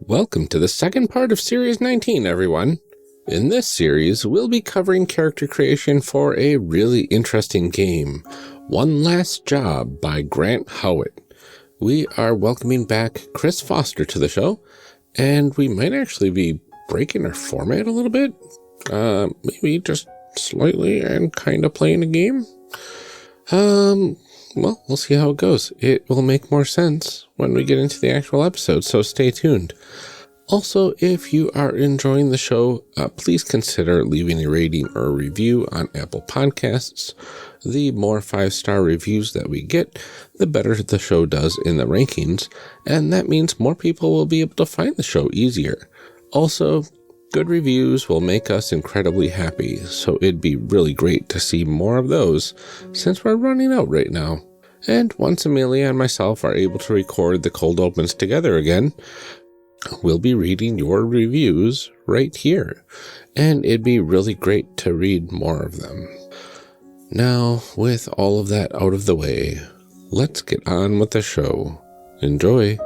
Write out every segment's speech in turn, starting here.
Welcome to the second part of Series 19, everyone. In this series, we'll be covering character creation for a really interesting game, One Last Job by Grant Howitt. We are welcoming back Chris Foster to the show, and we might actually be breaking our format a little bit. Maybe just slightly and kind of playing a game. Well, we'll see how it goes. It will make more sense when we get into the actual episode, so stay tuned. Also, if you are enjoying the show, please consider leaving a rating or a review on Apple Podcasts. The more 5-star reviews that we get, the better the show does in the rankings, and that means more people will be able to find the show easier. Also, good reviews will make us incredibly happy, so it'd be really great to see more of those since we're running out right now. And once Amelia and myself are able to record the cold opens together again, we'll be reading your reviews right here, and it'd be really great to read more of them. Now, with all of that out of the way, let's get on with the show. Enjoy!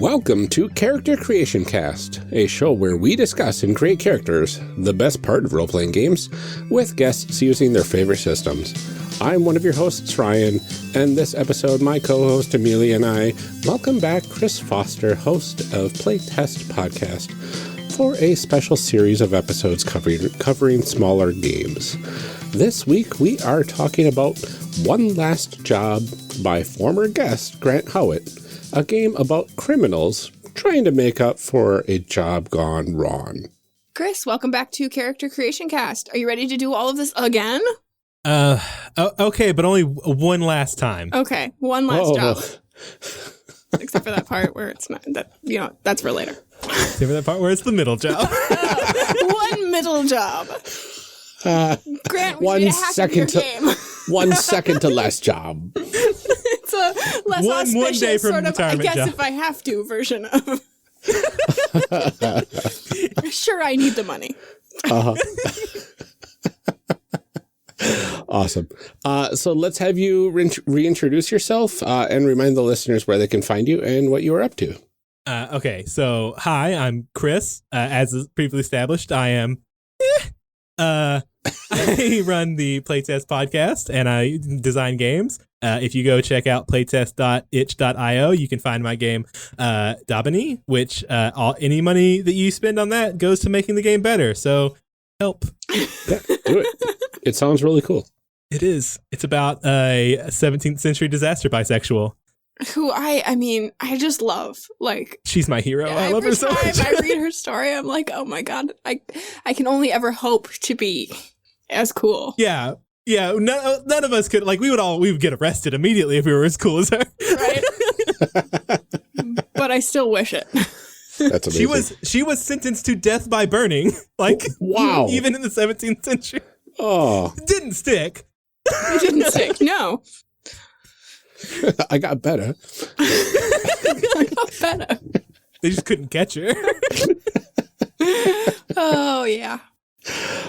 Welcome to Character Creation Cast, a show where we discuss and create characters, the best part of role-playing games, with guests using their favorite systems. I'm one of your hosts, Ryan, and this episode, my co-host Amelia and I welcome back Chris Foster, host of Playtest Podcast, for a special series of episodes covering smaller games. This week, we are talking about One Last Job by former guest Grant Howitt, a game about criminals trying to make up for a job gone wrong. Chris, welcome back to Character Creation Cast. Are you ready to do all of this again? Okay, but only one last time. Okay, one last job. Except for that part where it's not, that's for later. Except for that part where it's the middle job. One middle job. Grant, we one need a hack of your game. 1 second to last job. It's a less one auspicious day from sort of, I retirement guess job. if I have to version of. Sure, I need the money. Awesome. So let's have you reintroduce yourself and remind the listeners where they can find you and what you are up to. Okay, so hi, I'm Chris. As is previously established, I am... I run the Playtest podcast and I design games. If you go check out playtest.itch.io, you can find my game Dabani, which any money that you spend on that goes to making the game better. So help. Yeah, do it. It sounds really cool. It is. It's about a 17th century disaster bisexual. Who I just love. Like, she's my hero. yeah, I love her so much. Every time I read her story, I'm like, oh my god, I can only ever hope to be as cool. Yeah. None of us could, like, we would get arrested immediately if we were as cool as her. Right? But I still wish it. That's amazing. She was sentenced to death by burning. Like, wow. Even in the 17th century. Oh. It didn't stick. It didn't stick. No. I got better. I got better. They just couldn't catch her. Oh, yeah.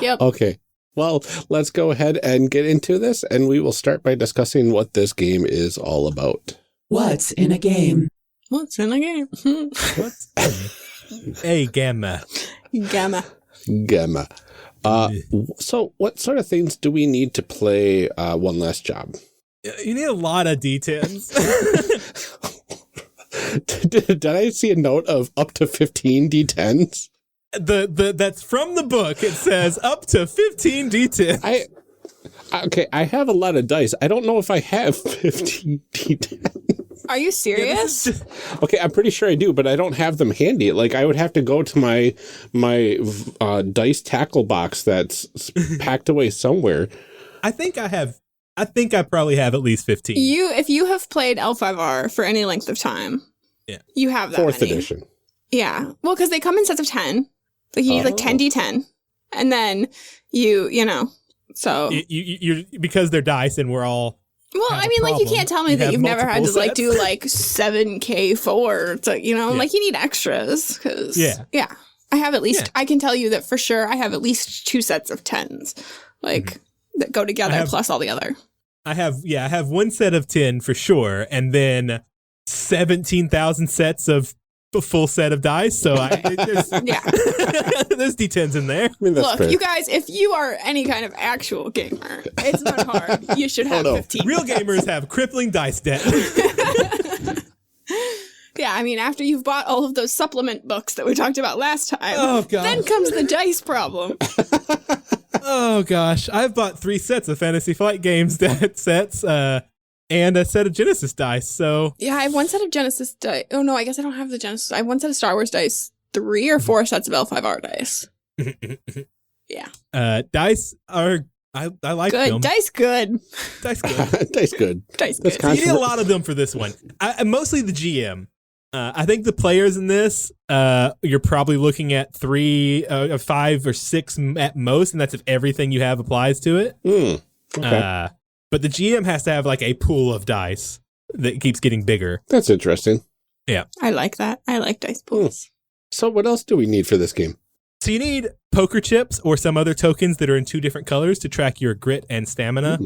Yep. Okay. Well, let's go ahead and get into this, and we will start by discussing what this game is all about. What's in a game? What's in a game? What's a gamma? Gamma. So what sort of things do we need to play One Last Job? You need a lot of details. Did I see a note of up to 15 D10s? That's from the book. It says up to 15 D10s. I have a lot of dice. I don't know if I have 15 D10s. Are you serious? Okay, I'm pretty sure I do, but I don't have them handy. Like, I would have to go to my dice tackle box that's packed away somewhere. I think I probably have at least 15. If you have played L5R for any length of time, you have that Fourth many. edition. Yeah. Well, because they come in sets of 10. Like you need like 10d10. And then you know, so. You're because they're dice and we're all. Well, I mean, like, you can't tell me that you've never had to, like, do, like, 7K4. So, you know, like, you need extras. Because, yeah. I have at least, I can tell you that for sure I have at least 2 sets of 10s, like, that go together plus all the other. I have 1 set of 10 for sure, and then 17,000 sets of a full set of dice, so there's D10s in there. I mean, that's Look, fair. you guys, if you are any kind of actual gamer, it's not hard. You should have 15. Real gamers have crippling dice debt. Yeah, I mean, after you've bought all of those supplement books that we talked about last time, God. then comes the dice problem. Oh, gosh. I've bought 3 sets of Fantasy Flight Games sets, and a set of Genesis dice, so... Yeah, I have 1 set of Genesis dice. Oh, no, I guess I don't have the Genesis. I have 1 set of Star Wars dice, 3 or 4 sets of L5R dice. Yeah. Dice are... I like good. them. Dice good. Dice good. Dice good. Dice good. So you need a lot of them for this one. Mostly the GM. I think the players in this, you're probably looking at 3, 5 or 6 at most, and that's if everything you have applies to it. Okay. But the GM has to have like a pool of dice that keeps getting bigger. That's interesting. Yeah. I like that. I like dice pools. So what else do we need for this game? So you need poker chips or some other tokens that are in 2 different colors to track your grit and stamina.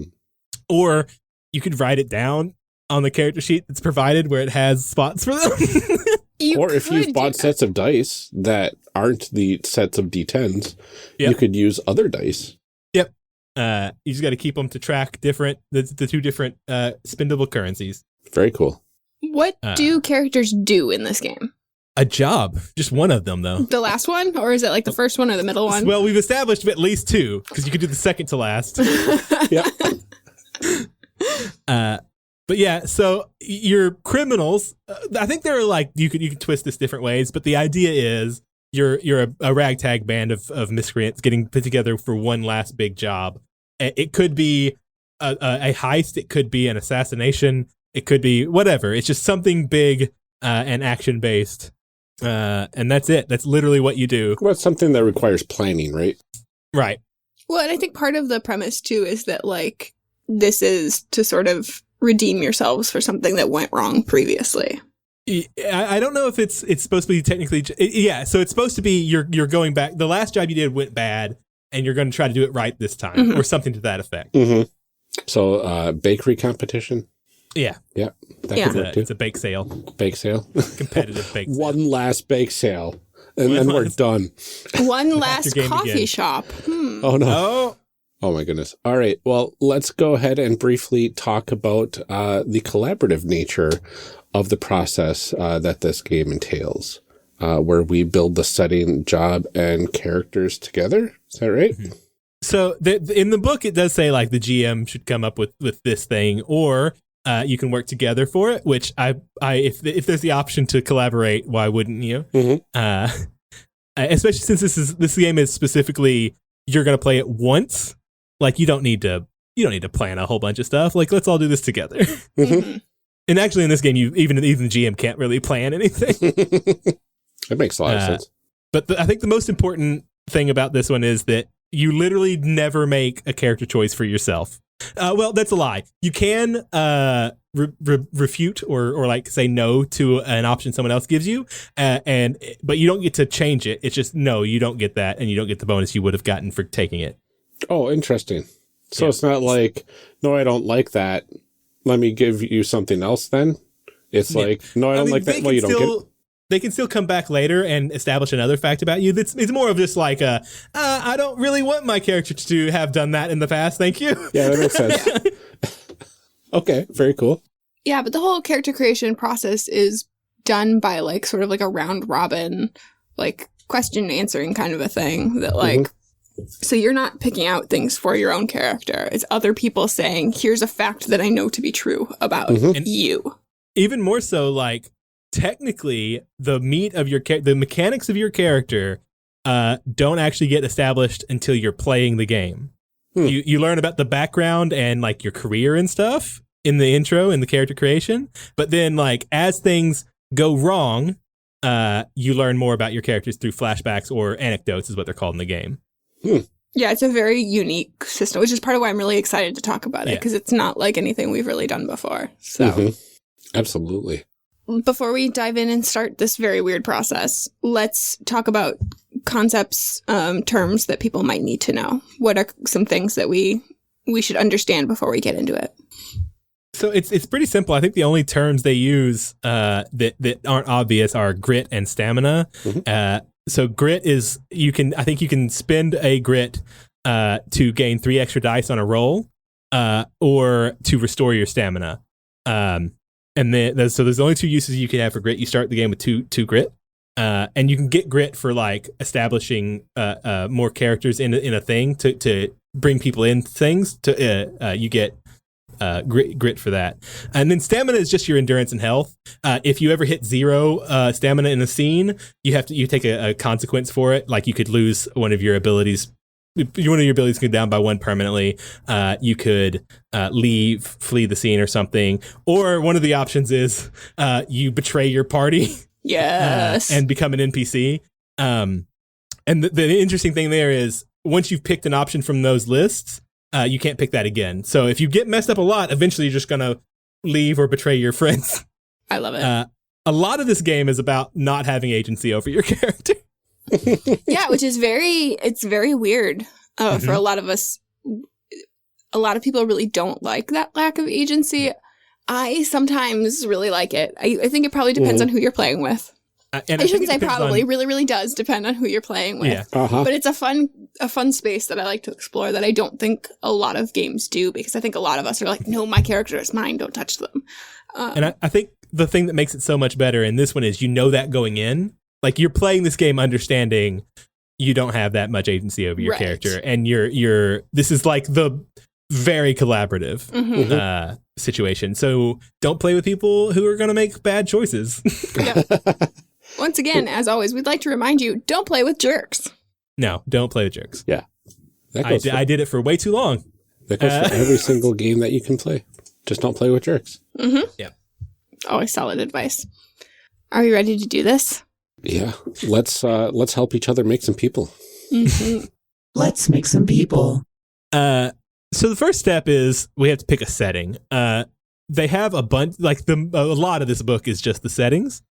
Or you could write it down on the character sheet that's provided where it has spots for them. Or if you've bought sets of dice that aren't the sets of D10s, you could use other dice. Yep. You just got to keep them to track the 2 different spendable currencies. Very cool. What do characters do in this game? A job. Just one of them, though. The last one? Or is it like the first one or the middle one? Well, we've established at least 2, because you could do the second to last. Yep. But yeah, so your criminals, I think they're like, you can twist this different ways, but the idea is you're a ragtag band of miscreants getting put together for one last big job. It could be a heist, it could be an assassination, it could be whatever. It's just something big and action-based. And that's it. That's literally what you do. Well, it's something that requires planning, right? Right. Well, and I think part of the premise, too, is that, like, this is to sort of redeem yourselves for something that went wrong previously. I don't know if it's supposed to be technically... Yeah, so it's supposed to be you're going back. The last job you did went bad, and you're going to try to do it right this time, or something to that effect. So, bakery competition? Yeah. Yeah. Could work too. It's a bake sale. Bake sale? Competitive bake sale. One last bake sale, and then we're done. One last coffee shop. Oh, no. Oh, my goodness. All right. Well, let's go ahead and briefly talk about the collaborative nature of the process that this game entails, where we build the setting, job, and characters together. Is that right? So in the book, it does say like the GM should come up with this thing, or you can work together for it, which if there's the option to collaborate, why wouldn't you? Especially since this game is specifically, you're going to play it once. Like you don't need to plan a whole bunch of stuff. Like, let's all do this together. And actually in this game, even the GM can't really plan anything. That makes a lot of sense. But I think the most important thing about this one is that you literally never make a character choice for yourself. Well, that's a lie. You can refute or like say no to an option someone else gives you, but you don't get to change it. It's just no, you don't get that, and you don't get the bonus you would have gotten for taking it. Oh, interesting. So it's not like, no, I don't like that. Let me give you something else then. It's like, no, I don't like that. Well, you don't get it. They can still come back later and establish another fact about you. It's more of just like, I don't really want my character to have done that in the past. Thank you. Yeah, that makes sense. Okay, very cool. Yeah, but the whole character creation process is done by like sort of like a round robin, like question answering kind of a thing that like, so you're not picking out things for your own character. It's other people saying, here's a fact that I know to be true about you. Even more so, like, technically, the meat of the mechanics of your character don't actually get established until you're playing the game. You learn about the background and like your career and stuff in the intro, in the character creation. But then like as things go wrong, you learn more about your characters through flashbacks or anecdotes is what they're called in the game. Yeah, it's a very unique system, which is part of why I'm really excited to talk about it, because it's not like anything we've really done before. So, Absolutely. Before we dive in and start this very weird process, let's talk about concepts, terms that people might need to know. What are some things that we should understand before we get into it? So it's pretty simple. I think the only terms they use that aren't obvious are grit and stamina. So grit is you can spend a grit to gain 3 extra dice on a roll, or to restore your stamina. And then so there's only 2 uses you can have for grit. You start the game with two grit, and you can get grit for like establishing more characters in a thing to bring people in things. You get grit for that. And then stamina is just your endurance and health. If you ever hit 0 stamina in a scene, you take a consequence for it. Like you could lose one of your abilities. One of your abilities can go down by 1 permanently. You could flee the scene or something. Or one of the options is you betray your party. Yes. And become an NPC. And the interesting thing there is once you've picked an option from those lists, you can't pick that again. So if you get messed up a lot, eventually you're just going to leave or betray your friends. I love it. A lot of this game is about not having agency over your character. Yeah, which is very weird for a lot of us. A lot of people really don't like that lack of agency. I sometimes really like it. I think it probably depends on who you're playing with. And I shouldn't say probably. Really, really does depend on who you're playing with. Yeah. But it's a fun space that I like to explore that I don't think a lot of games do, because I think a lot of us are like, no, my character is mine. Don't touch them. And I think the thing that makes it so much better in this one is that going in. Like you're playing this game understanding you don't have that much agency over your character, and this is like the very collaborative situation. So don't play with people who are going to make bad choices. Yeah. Once again, as always, we'd like to remind you, don't play with jerks. No, don't play with jerks. Yeah. I did it for way too long. That goes for every single game that you can play. Just don't play with jerks. Yeah. Always solid advice. Are we ready to do this? Yeah. Let's help each other make some people. Let's make some people. So the first step is we have to pick a setting. They have a bunch, like a lot of this book is just the settings.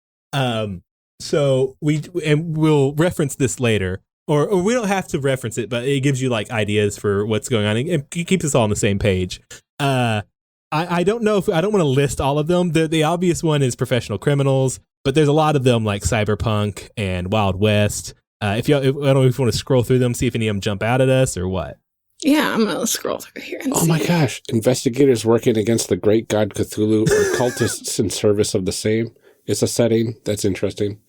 So we'll reference this later, or we don't have to reference it, but it gives you like ideas for what's going on. It keeps us all on the same page. I don't know I don't want to list all of them. The obvious one is professional criminals, but there's a lot of them like cyberpunk and Wild West. I don't know if you want to scroll through them, see if any of them jump out at us or what. Yeah, I'm going to scroll through here and see. Oh my gosh. Investigators working against the great god Cthulhu or cultists in service of the same. It's a setting. That's interesting.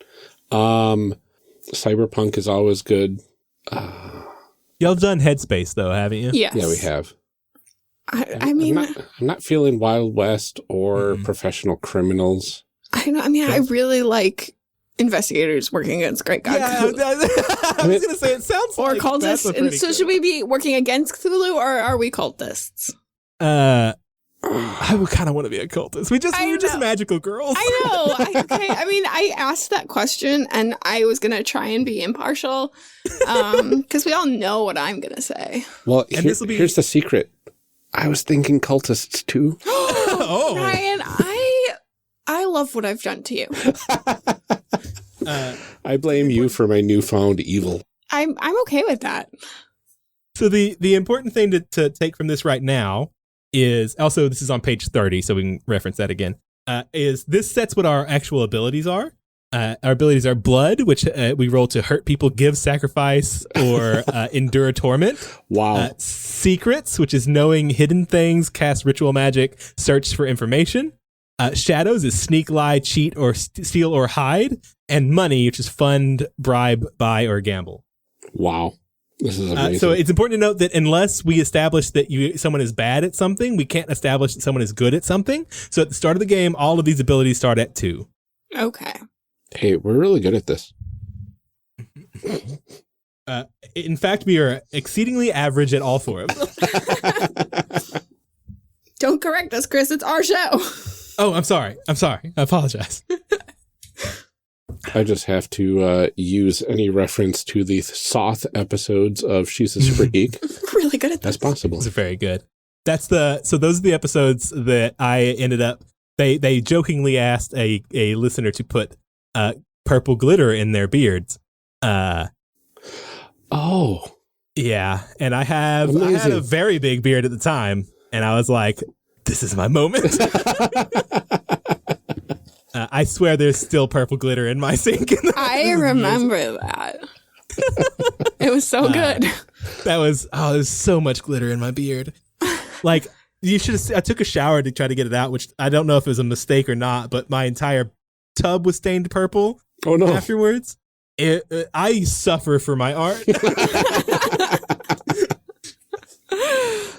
Cyberpunk is always good. Y'all done Headspace though, haven't you? Yes. Yeah, we have. I mean, I'm not feeling Wild West or professional criminals. I really like investigators working against great god Cthulhu. I was going to say, it sounds or like cultists. And so should we be working against Cthulhu, or are we cultists? I would kind of want to be a cultist. We're just magical girls. I know. Okay. I mean, I asked that question and I was going to try and be impartial because we all know what I'm going to say. Well, here's the secret. I was thinking cultists too. Oh, Ryan, I love what I've done to you. I blame you for my newfound evil. I'm okay with that. So the important thing to take from this right now is, also this is on page 30, so we can reference that again, is this sets what our actual abilities are. Our abilities are blood, which we roll to hurt people, give sacrifice, or endure torment. Wow. Secrets, which is knowing hidden things, cast ritual magic, search for information. Shadows is sneak, lie, cheat, or steal or hide. And money, which is fund, bribe, buy, or gamble. Wow. This is amazing. So it's important to note that unless we establish that someone is bad at something, we can't establish that someone is good at something. So at the start of the game, all of these abilities start at 2. Okay. Hey, we're really good at this. In fact, we are exceedingly average at all 4 of them. Don't correct us, Chris. It's our show. Oh, I'm sorry. I apologize. I just have to use any reference to the Soth episodes of She's a Super Geek. Really good at That's this. possible. It's very good. So those are the episodes that I ended up, they jokingly asked a listener to put purple glitter in their beards. Oh. Yeah, and I had a very big beard at the time, and I was like, this is my moment. I swear there's still purple glitter in my sink. I remember that. It was so good. There's so much glitter in my beard. Like, you should have, I took a shower to try to get it out, which I don't know if it was a mistake or not, but my entire tub was stained purple afterwards. I suffer for my art.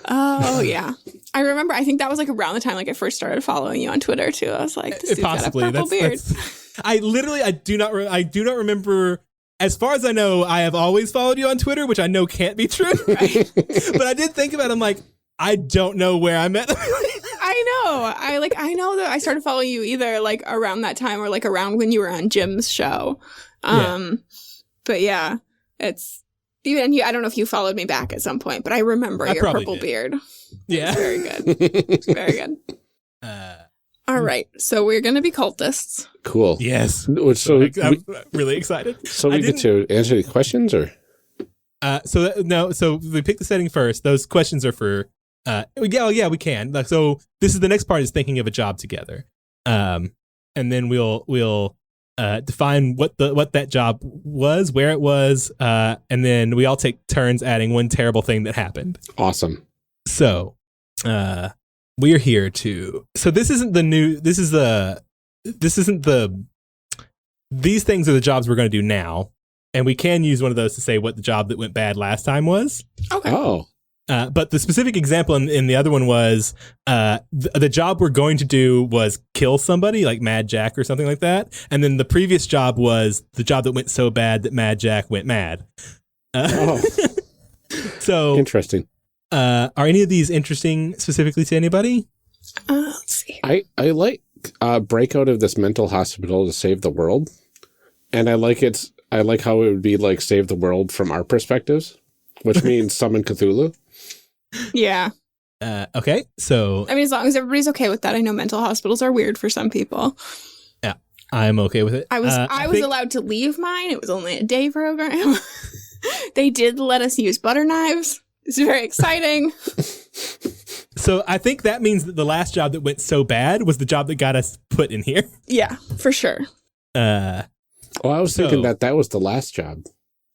Oh, yeah. I remember, I think that was like around the time like I first started following you on Twitter too. I was like, this dude's possibly got a purple beard. I do not remember. As far as I know, I have always followed you on Twitter, which I know can't be true. Right. But I did think about it. I'm like, I don't know where I met them. I know that I started following you either like around that time or like around when you were on Jim's show. But yeah, it's even you. I don't know if you followed me back at some point, but I remember your purple beard. Yeah. It's very good. It's very good. All right. So we're going to be cultists. Cool. Yes. So I'm really excited. So we get to answer the questions, or? So we pick the setting first. Those questions are for, we can. Like, so this is the next part is thinking of a job together. And then we'll define what that job was, where it was, and then we all take turns adding one terrible thing that happened. Awesome. So, we're here to. So these things are the jobs we're going to do now, and we can use one of those to say what the job that went bad last time was. Okay. Oh. But the specific example in the other one was the job we're going to do was kill somebody, like Mad Jack or something like that. And then the previous job was the job that went so bad that Mad Jack went mad. So interesting. Are any of these interesting specifically to anybody? Let's see. I like break out of this mental hospital to save the world, and I like how it would be like save the world from our perspectives, which means summon Cthulhu. Yeah. Okay, so I mean, as long as everybody's okay with that. I know mental hospitals are weird for some people. Yeah, I'm okay with it. I was allowed to leave mine. It was only a day program. They did let us use butter knives. It's very exciting. So I think that means that the last job that went so bad was the job that got us put in here. Yeah, for sure. I was thinking that was the last job.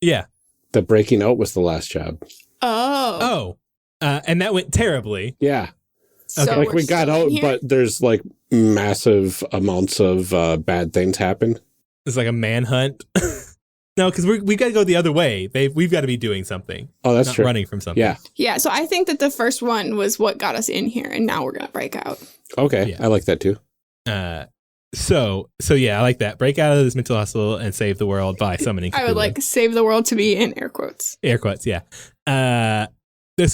Yeah. The breaking out was the last job. Oh. And that went terribly. Yeah. So okay. Like we got out, but there's like massive amounts of bad things happen. It's like a manhunt. No, because we got to go the other way. We've got to be doing something. Oh, that's not true. Running from something. Yeah. Yeah. So I think that the first one was what got us in here, and now we're gonna break out. Okay, yeah. I like that too. So yeah, I like that. Break out of this mental hospital and save the world by summoning Cthulhu. I would like save the world to be in air quotes. Air quotes, yeah. So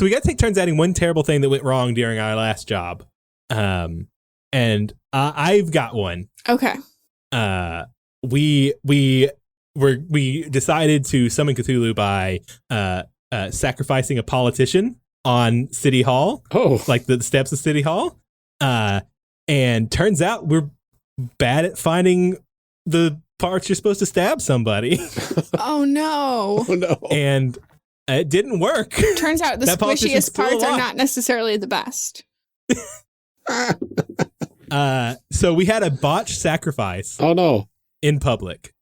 we got to take turns adding one terrible thing that went wrong during our last job. And I've got one. Okay. We decided to summon Cthulhu by sacrificing a politician on City Hall. Oh, like the steps of City Hall. And turns out we're bad at finding the parts you're supposed to stab somebody. Oh no! Oh no! And it didn't work. Turns out the squishiest parts are not necessarily the best. So we had a botched sacrifice. Oh no! In public.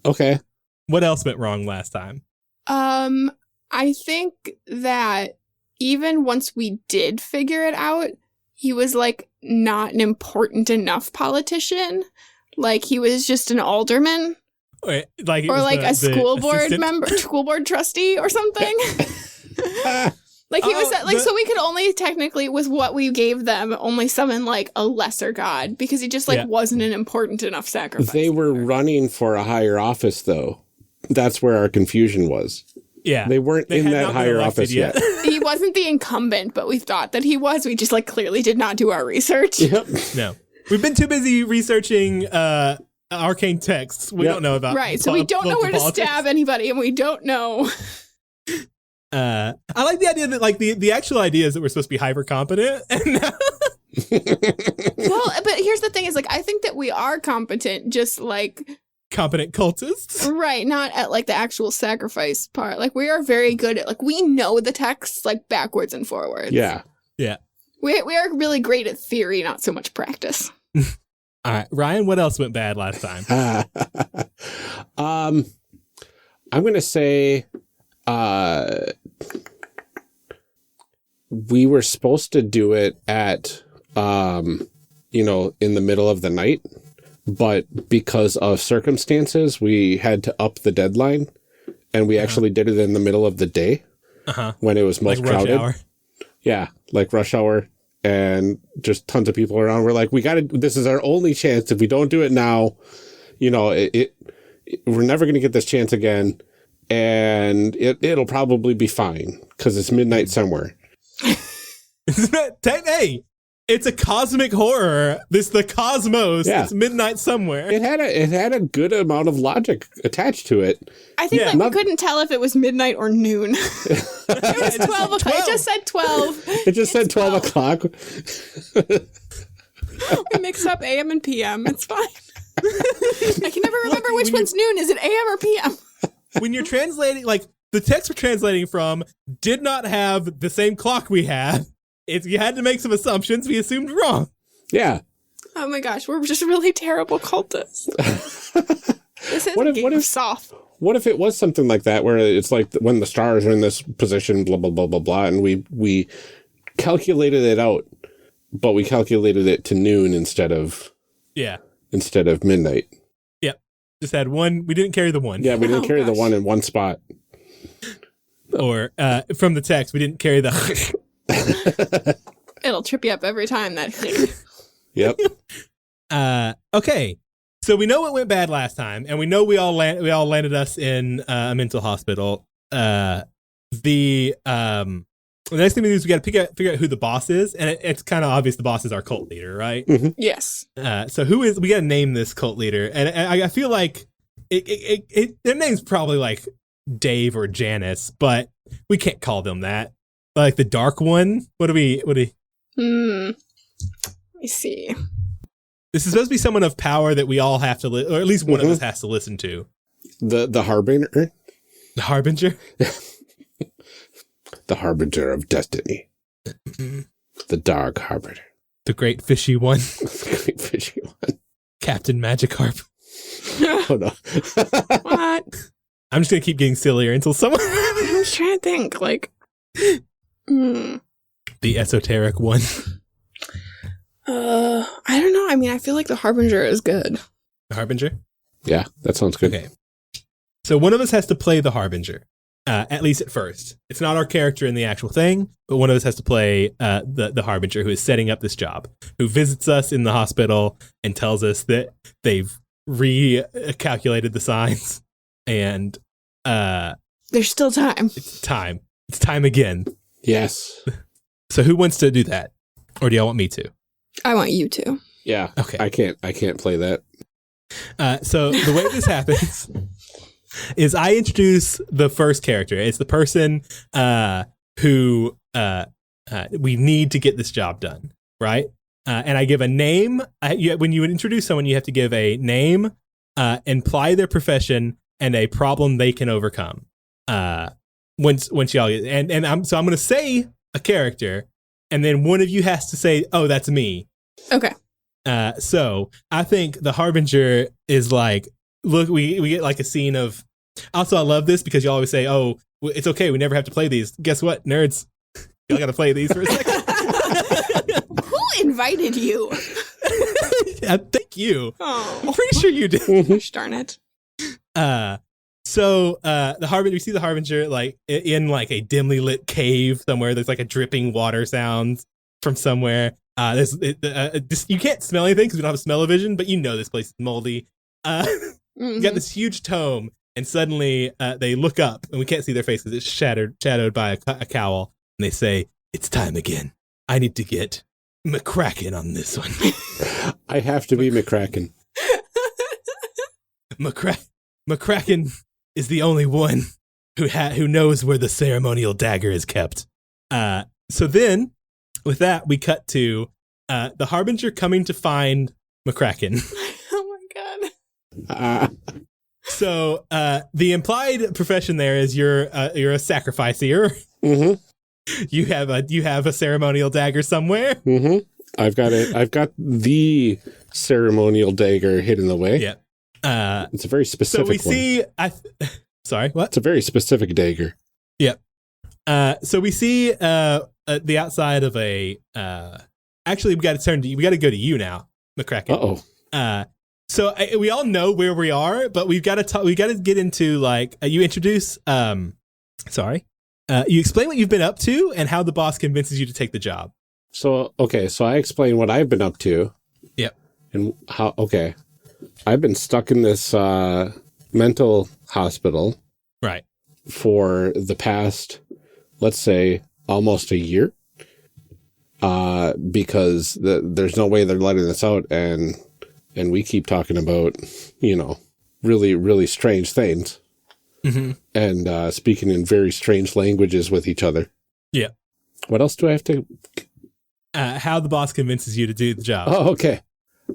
Okay. What else went wrong last time? I think that even once we did figure it out, he was like not an important enough politician. Like he was just an alderman. Or like a school board member, school board trustee or something. Like he was like, so we could only technically, with what we gave them, only summon like a lesser god because he just like wasn't an important enough sacrifice. They were running for a higher office though. That's where our confusion was. Yeah. They weren't in that higher office yet. He wasn't the incumbent, but we thought that he was. We just like clearly did not do our research. Yep. No. We've been too busy researching arcane texts. We don't know about. Right. So we don't know where to stab anybody, and we don't know. I like the idea that like the actual idea is that we're supposed to be hyper competent. Well, but here's the thing: is like I think that we are competent, just like competent cultists, right? Not at like the actual sacrifice part. Like we are very good at like we know the texts like backwards and forwards. Yeah. We are really great at theory, not so much practice. All right, Ryan, what else went bad last time? I'm gonna say we were supposed to do it at in the middle of the night, but because of circumstances we had to up the deadline, and we actually did it in the middle of the day when it was most like rush crowded. hour. Yeah, like rush hour, and just tons of people around. We're like, this is our only chance. If we don't do it now, we're never going to get this chance again. And it'll probably be fine because it's midnight somewhere. Hey, it's a cosmic horror. This is the cosmos. Yeah. It's midnight somewhere. It had a good amount of logic attached to it. I think we couldn't tell if it was midnight or noon. It was 12 o'clock. It just said 12. It just said 12 o'clock. We mix up AM and PM. It's fine. I can never remember which one's noon. Is it AM or PM? When you're translating, like the text we're translating from did not have the same clock we had. You had to make some assumptions we assumed wrong. Yeah. Oh my gosh, we're just really terrible cultists. This is a game of soft. What if it was something like that, where it's like when the stars are in this position, blah, blah, blah, blah, blah, and we calculated it out, but we calculated it to noon instead of midnight. Yep. Just had one. We didn't carry the one. Yeah, we didn't carry the one in one spot. Or from the text, we didn't carry the... It'll trip you up every time that. Yep. Okay. So we know what went bad last time, and we know we all landed us in a mental hospital. The next thing we do is we got to figure out who the boss is, and it's kind of obvious the boss is our cult leader, right? Mm-hmm. Yes. So we got to name this cult leader, and I feel like their name's probably like Dave or Janice, but we can't call them that. Like the dark one. What do we? Let me see. This is supposed to be someone of power that we all have to, or at least one of us has to listen to. The Harbinger? The Harbinger? The Harbinger of Destiny. The Dark Harbinger. The Great Fishy One. The Great Fishy One. Captain Magikarp. Oh, no. What? I'm just going to keep getting sillier until someone... I'm just trying to think, like... The Esoteric One. I don't know. I mean, I feel like the Harbinger is good. The Harbinger? Yeah, that sounds good. Okay. So one of us has to play the Harbinger, at least at first. It's not our character in the actual thing, but one of us has to play the Harbinger, who is setting up this job, who visits us in the hospital and tells us that they've recalculated the signs, and there's still time. It's time. It's time again. Yes. So who wants to do that? Or do y'all want me to? I want you to. Yeah. Okay. I can't play that. So the way this happens is I introduce the first character. It's the person who we need to get this job done, right? And I give a name. When you introduce someone, you have to give a name, imply their profession, and a problem they can overcome. Once y'all get, and I'm going to say a character, and then one of you has to say, "Oh, that's me." Okay. So I think the Harbinger is like, look, we get like a scene of. Also, I love this because you always say, "Oh, it's okay, we never have to play these." Guess what, nerds? Y'all got to play these for a second. Who invited you? Thank you. Oh, I'm pretty sure you did. Gosh darn it. So the Harbinger, we see the Harbinger like in like a dimly lit cave somewhere. There's like a dripping water sound from somewhere. You can't smell anything because we don't have smell-o-vision, but you know this place is moldy. You got this huge tome, and suddenly they look up, and we can't see their faces. It's shadowed by a cowl, and they say, "It's time again. I need to get McCracken on this one." I have to be McCracken. McCracken is the only one who knows where the ceremonial dagger is kept. So then, with that, we cut to the Harbinger coming to find McCracken. Oh my god. So the implied profession there is you're a sacrificer. Mm-hmm. You have a ceremonial dagger somewhere. Mm-hmm. I've got the ceremonial dagger hidden away. Yeah. It's a very specific So we one. see. Sorry, what? It's a very specific dagger. Yep. So we see the outside of a. Actually, we got to go to you now, McCracken. Uh-oh. So we all know where we are, but we've got to we got to get into like you introduce. You explain what you've been up to and how the boss convinces you to take the job. So I explain what I've been up to. Yep. And how? Okay, I've been stuck in this mental hospital. Right. For the past, let's say, almost a year. Because there's no way they're letting this out, and we keep talking about, really, really strange things. Mm-hmm. And speaking in very strange languages with each other. Yeah. What else do I have to... how the boss convinces you to do the job. Oh, okay.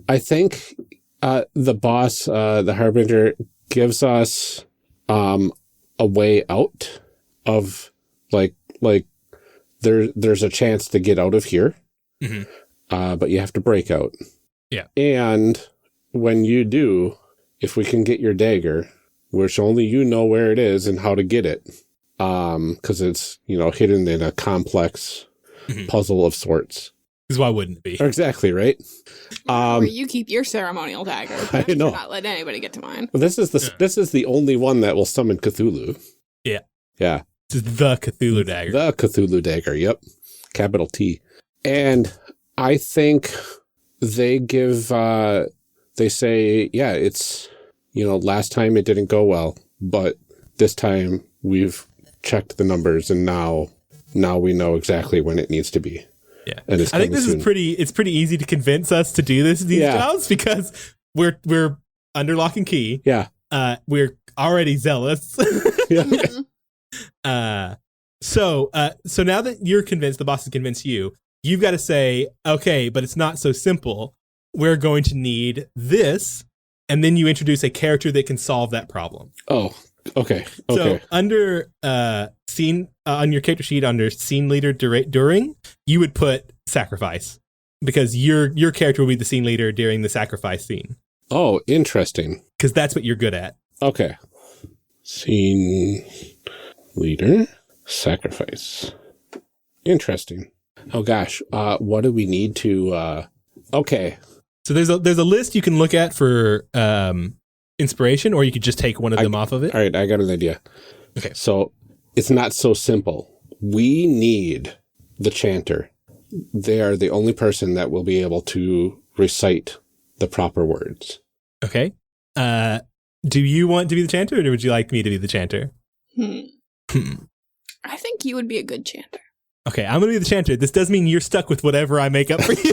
I think the boss, the Harbinger, gives us a way out of, like there's a chance to get out of here, but you have to break out. Yeah. And when you do, if we can get your dagger, which only you know where it is and how to get it, because it's, hidden in a complex puzzle of sorts. Because why wouldn't it be? Exactly, right? Where you keep your ceremonial dagger. I know. Not let anybody get to mine. Well, this is the only one that will summon Cthulhu. Yeah. Yeah. This is the Cthulhu dagger. The Cthulhu dagger, yep. Capital T. And I think they give, they say, yeah, it's, last time it didn't go well, but this time we've checked the numbers and now we know exactly when it needs to be. Yeah. And I think this is it's pretty easy to convince us to do these jobs because we're under lock and key. Yeah. We're already zealous. Yeah. So now that you're convinced, the boss has convinced you, you've got to say, okay, but it's not so simple. We're going to need this. And then you introduce a character that can solve that problem. Oh, okay. So under scene, on your character sheet, under scene leader during, you would put sacrifice because your character will be the scene leader during the sacrifice scene. Oh, interesting. Because that's what you're good at. Okay. Scene leader, sacrifice. Interesting. Oh gosh, what do we need to? Okay. So there's a list you can look at for inspiration, or you could just take one of them off of it. All right, I got an idea. Okay. So it's not so simple. We need the chanter. They are the only person that will be able to recite the proper words. Okay. Do you want to be the chanter, or would you like me to be the chanter? I think you would be a good chanter. Okay, I'm going to be the chanter. This does mean you're stuck with whatever I make up for you.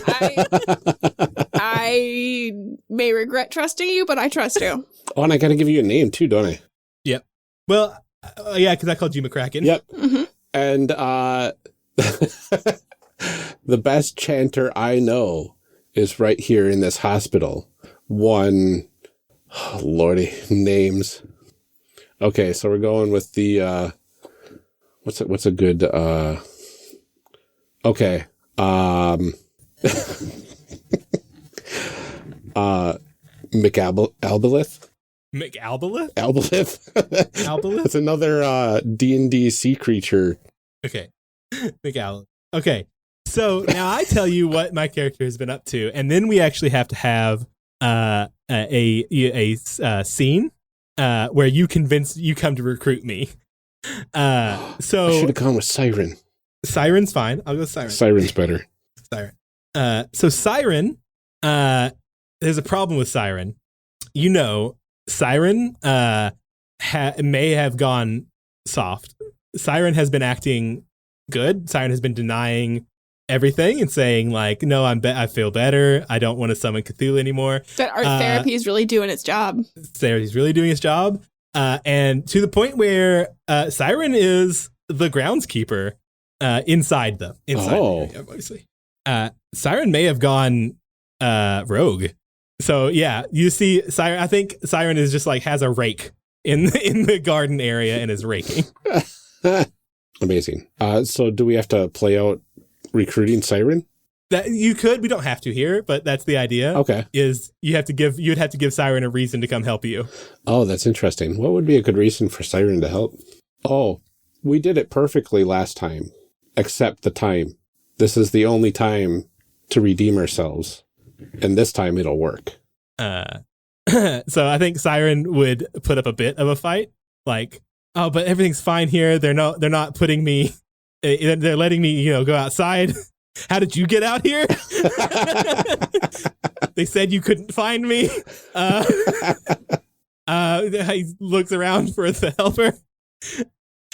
I may regret trusting you, but I trust you. Oh, and I got to give you a name too, don't I? Yep. Well, yeah, because I called you McCracken. Yep. Mm-hmm. And the best chanter I know is right here in this hospital. One, oh, lordy, names. Okay, so we're going with the what's a good okay. McAlbalith? McAlbalith? Albalith? Albalith? It's another D&D sea creature. Okay. McAlbalith. Okay. So now I tell you what my character has been up to, and then we actually have to have a scene where you come to recruit me. So I should have gone with Siren. Siren's fine. I'll go with Siren. Siren's better. Siren. So Siren, there's a problem with Siren. Siren may have gone soft. Siren has been acting good. Siren has been denying everything and saying like, no, I feel better. I don't want to summon Cthulhu anymore. That art therapy is really doing its job. He's really doing his job. And to the point where Siren is the groundskeeper inside the area, obviously. Siren may have gone rogue. So yeah, you see Siren. I think Siren is just like has a rake in the garden area and is raking. Amazing. So do we have to play out recruiting Siren? That you could. We don't have to here, but that's the idea. Okay. You'd have to give Siren a reason to come help you. Oh, that's interesting. What would be a good reason for Siren to help? Oh, we did it perfectly last time, except the time. This is the only time to redeem ourselves. And this time it'll work. So I think Siren would put up a bit of a fight. Like, oh, but everything's fine here. They're not putting me. They're letting me, go outside. How did you get out here? They said you couldn't find me. He looks around for the helper.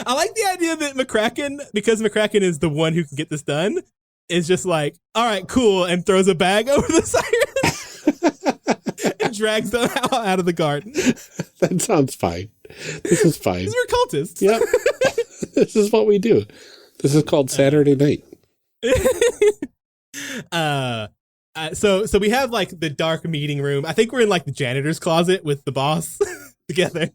I like the idea that McCracken, because McCracken is the one who can get this done, is just like, all right, cool, and throws a bag over the Siren and drags them out of the garden. That sounds fine. This is fine. Because we're cultists. Yep. This is what we do. This is called Saturday night. So we have like the dark meeting room. I think we're in like the janitor's closet with the boss together.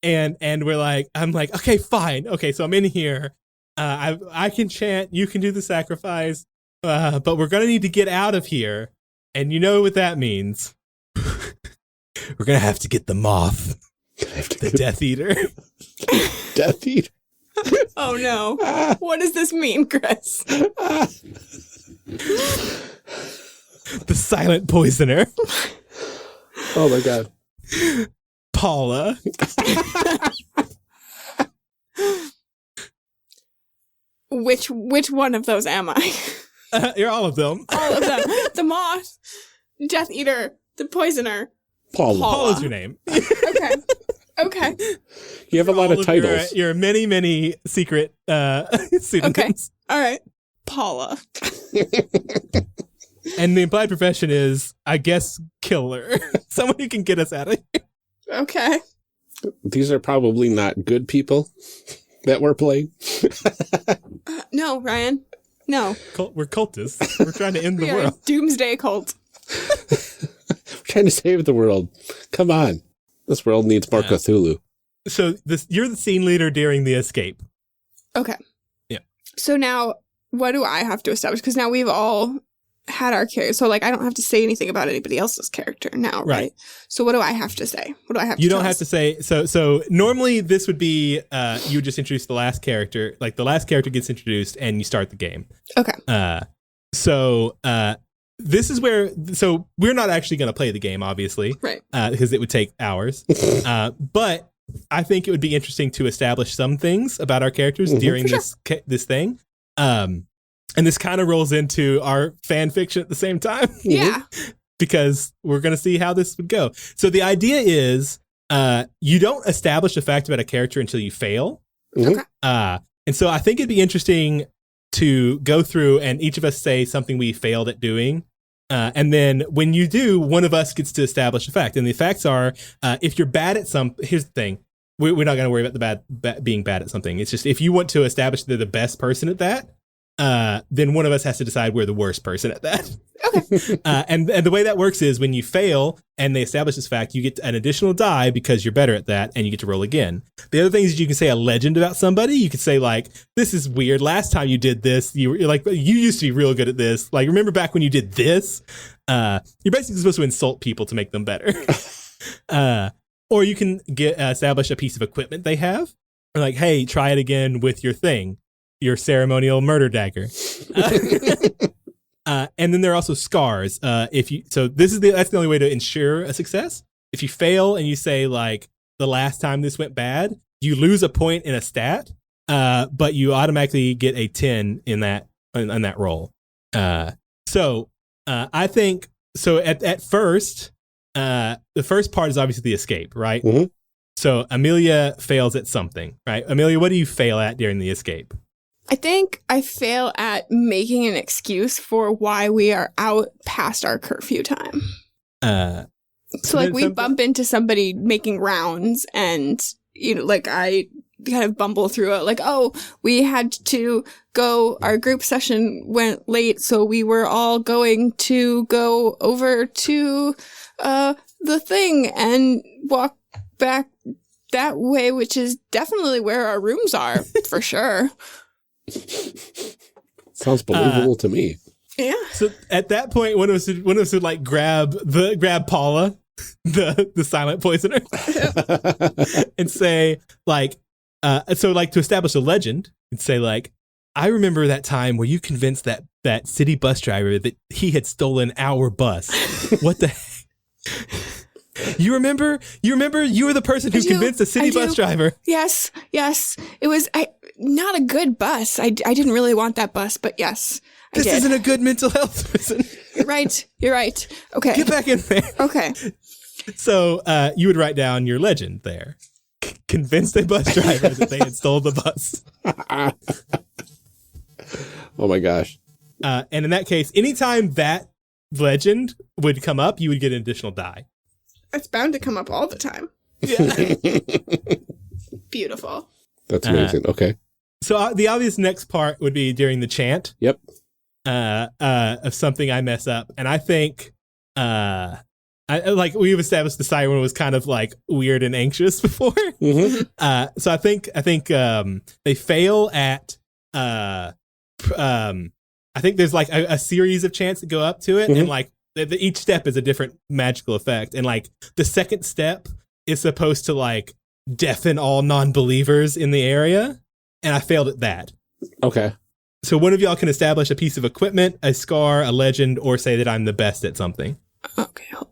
And we're like, I'm like, okay, fine. Okay, so I'm in here. I can chant, you can do the sacrifice, but we're gonna need to get out of here. And you know what that means. We're gonna have to get the moth. The Death Eater. Death Eater. Oh no. What does this mean, Chris? The silent poisoner. Oh my god. Paula. Which one of those am I? You're all of them. All of them. The moth, Death Eater, the poisoner. Paula. Paula's your name. Okay. You have a lot of titles. Your many secret pseudonyms. Okay. All right. Paula. And the implied profession is, I guess, killer. Someone who can get us out of here. Okay. These are probably not good people that we're playing. No, Ryan. No. We're cultists. We're trying to end the We are a world. doomsday cult. We're trying to save the world. Come on. This world needs more Cthulhu. So you're the scene leader during the escape. Okay. Yeah. So now, what do I have to establish? Because now we've all had our character. So, like, I don't have to say anything about anybody else's character now, right? So what do I have to say? What do I have to say? You don't have to say. So normally this would be, you would just introduce the last character. Like, the last character gets introduced and you start the game. Okay. This is where, so we're not actually going to play the game, obviously. Right. Because it would take hours. But I think it would be interesting to establish some things about our characters during this thing. And this kind of rolls into our fan fiction at the same time. Yeah. Because we're going to see how this would go. So the idea is you don't establish a fact about a character until you fail. Okay. And so I think it'd be interesting to go through and each of us say something we failed at doing. And then when you do, one of us gets to establish a fact. And the facts are, if you're bad at here's the thing. We're not going to worry about being bad at something. It's just if you want to establish they're the best person at that, then one of us has to decide we're the worst person at that. Okay. And the way that works is when you fail and they establish this fact, you get an additional die because you're better at that and you get to roll again. The other thing is you can say a legend about somebody. You could say like, this is weird. Last time you did this, you're like, you used to be real good at this. Like, remember back when you did this? You're basically supposed to insult people to make them better. Or you can establish a piece of equipment they have. Or like, hey, try it again with your thing. Your ceremonial murder dagger. And then there are also scars. That's the only way to ensure a success. If you fail and you say like the last time this went bad, you lose a point in a stat, but you automatically get a 10 in that roll. I think so. At first, the first part is obviously the escape, right? Mm-hmm. So Amelia fails at something, right? Amelia, what do you fail at during the escape? I think I fail at making an excuse for why we are out past our curfew time. So like we bump into somebody making rounds and, you know, like I kind of bumble through it like, oh, we had to go, our group session went late, so we were all going to go over to the thing and walk back that way, which is definitely where our rooms are, for sure. Sounds believable to me. Yeah. So at that point, one of us would like grab Paula, the silent poisoner, and say like, so like to establish a legend, and say like, I remember that time where you convinced that city bus driver that he had stolen our bus. What the heck? You remember you were the person who convinced the city bus driver. Yes. It was not a good bus. I didn't really want that bus, but yes. This isn't a good mental health prison. You're right. Okay. Get back in there. Okay. So you would write down your legend there. Convinced a bus driver that they had stole the bus. Oh my gosh. And in that case, anytime that legend would come up, you would get an additional die. It's bound to come up all the time. Yeah. Beautiful. That's amazing. Okay. So the obvious next part would be during the chant. Yep. Of something I mess up, and I think, I like we've established the siren was kind of like weird and anxious before. Mm-hmm. So I think they fail at I think there's like a series of chants that go up to it, and like each step is a different magical effect, and like the second step is supposed to like deafen all non-believers in the area, and I failed at that. Okay. So one of y'all can establish a piece of equipment, a scar, a legend, or say that I'm the best at something. Okay, hold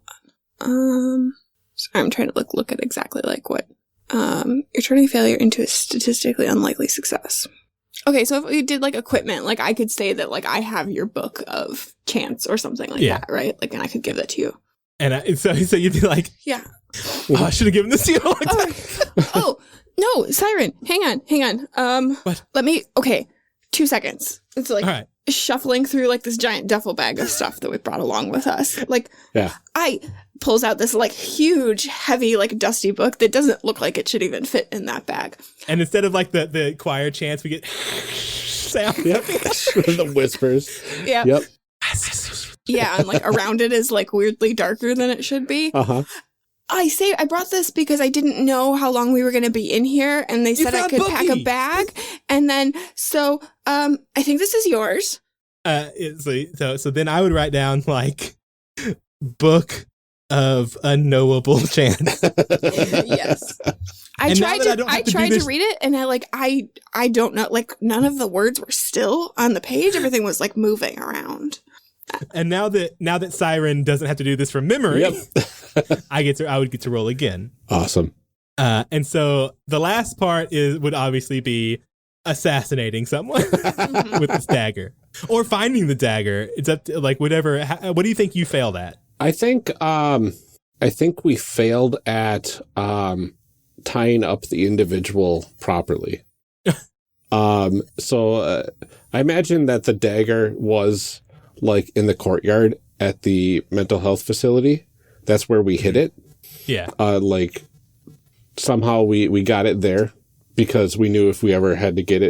on. Sorry, I'm trying to look at exactly like what. You're turning failure into a statistically unlikely success. Okay, so if we did like equipment, like I could say that like I have your book of chants or something like that, right? Like, and I could give that to you. And so you'd be like, yeah. Oh, I should have given this to you. Oh, no, Siren, hang on. What? Okay, 2 seconds. It's like, all right. Shuffling through like this giant duffel bag of stuff that we brought along with us. Like, yeah. I pulls out this like huge, heavy, like dusty book that doesn't look like it should even fit in that bag. And instead of like the choir chants, we get sound. Yep. The whispers. Yeah. Yep. Yeah, and like around it is like weirdly darker than it should be. Uh-huh. I brought this because I didn't know how long we were going to be in here, and they said I could pack a bag, and then so I think this is yours. So then I would write down like book of unknowable chants. Yes. I tried to read it, and I don't know, like none of the words were still on the page. Everything was like moving around. And now that Siren doesn't have to do this from memory, yep. I would get to roll again. Awesome. And so the last part would obviously be assassinating someone with this dagger or finding the dagger. It's up to like whatever. What do you think you failed at? I think we failed at tying up the individual properly. So I imagine that the dagger was like in the courtyard at the mental health facility. That's where we hid it. Yeah. Like somehow we got it there because we knew if we ever had to get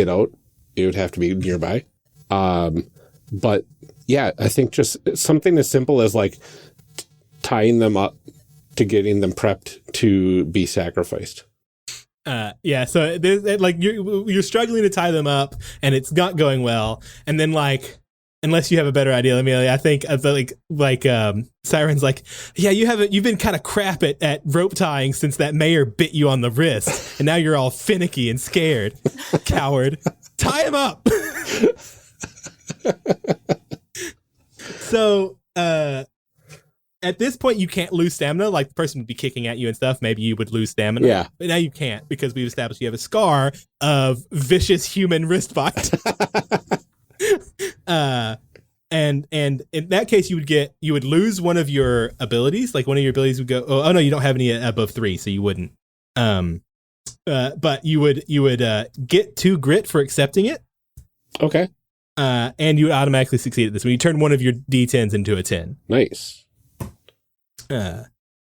out, it would have to be nearby. But yeah, I think just something as simple as like tying them up to getting them prepped to be sacrificed. Yeah. So there's like you're struggling to tie them up and it's not going well. And then like, unless you have a better idea, Amelia, I think Siren's like, yeah, you've been kind of crap at rope tying since that mayor bit you on the wrist, and now you're all finicky and scared, coward. Tie him up. So at this point, you can't lose stamina. Like the person would be kicking at you and stuff. Maybe you would lose stamina. Yeah, but now you can't because we've established you have a scar of vicious human wrist bite. And in that case, you would lose one of your abilities. Like one of your abilities would go. Oh no, you don't have any above 3, so you wouldn't. But you would get 2 grit for accepting it. Okay. And you would automatically succeed at this when you turn one of your D10s into a 10. Nice.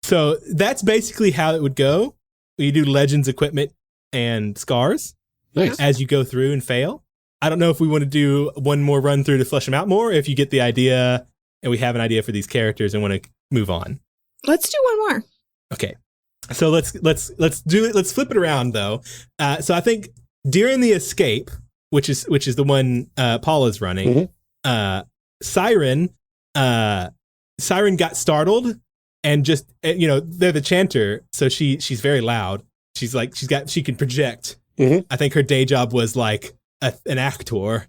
So that's basically how it would go. You do legends, equipment, and scars Nice. as you go through and fail. I don't know if we want to do one more run through to flesh them out more. If you get the idea and we have an idea for these characters and want to move on. Let's do one more. Okay. So let's do it. Let's flip it around though. So I think during the escape, which is the one Paula's running, Siren got startled and just they're the chanter, so she's very loud. She can project. I think her day job was like an actor.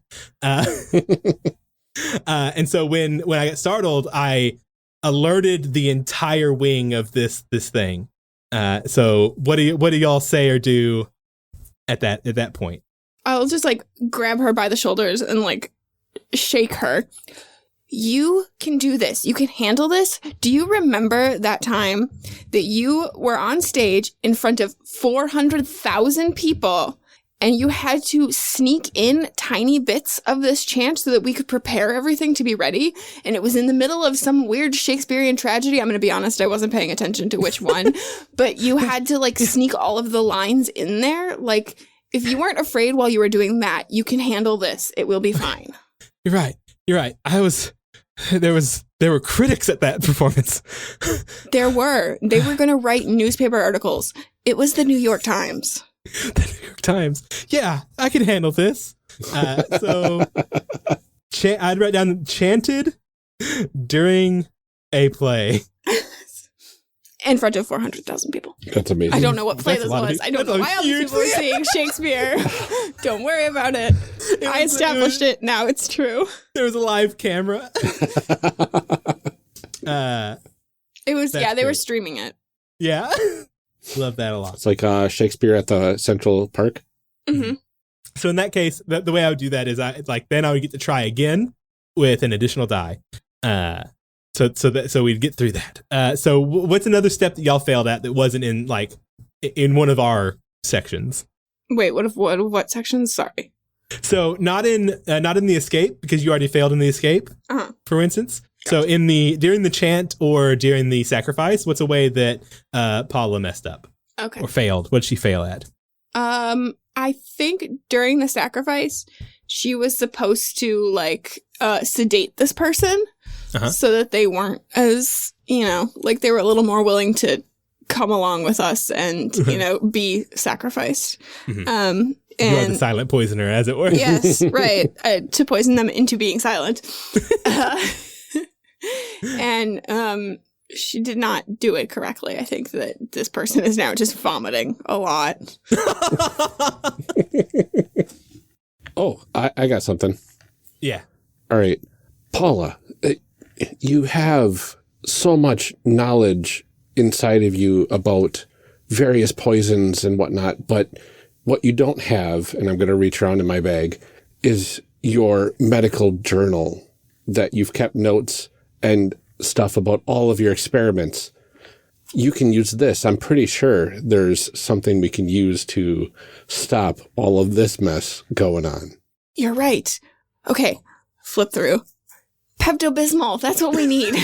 And so when I got startled, I alerted the entire wing of this thing. So what do y'all say or do at that point? I'll just like grab her by the shoulders and like shake her. You can do this. You can handle this. Do you remember that time that you were on stage in front of 400,000 people and you had to sneak in tiny bits of this chant so that we could prepare everything to be ready? And it was in the middle of some weird Shakespearean tragedy. I'm going to be honest, I wasn't paying attention to which one, but you had to like sneak all of the lines in there. Like, if you weren't afraid while you were doing that, you can handle this. It will be fine. You're right. There were critics at that performance. They were going to write newspaper articles. It was the New York Times. The New York Times. Yeah, I can handle this. So I'd write down chanted during a play. In front of 400,000 people. That's amazing. I don't know what play this was. I don't know why all these people were seeing Shakespeare. Don't worry about it. I established it. Now it's true. There was a live camera. It was, they were streaming it. Yeah. Love that a lot. It's like Shakespeare at the Central Park. Mm-hmm. So in that case, the way I would do that is then I would get to try again with an additional die. So we'd get through that. So what's another step that y'all failed at that wasn't in one of our sections? Wait, what sections? Sorry. So not in the escape, because you already failed in the escape, for instance. Gotcha. So during the chant or during the sacrifice, what's a way that Paula messed up? Okay. Or failed? What did she fail at? I think during the sacrifice, she was supposed to sedate this person. So that they weren't as, they were a little more willing to come along with us and, be sacrificed. Mm-hmm. You are the silent poisoner, as it were. Yes, right. To poison them into being silent. And she did not do it correctly. I think that this person is now just vomiting a lot. Oh, I got something. Yeah. All right. Paula, you have so much knowledge inside of you about various poisons and whatnot, but what you don't have, and I'm going to reach around in my bag, is your medical journal that you've kept notes and stuff about all of your experiments. You can use this. I'm pretty sure there's something we can use to stop all of this mess going on. You're right. Okay, flip through. Pepto-Bismol, that's what we need.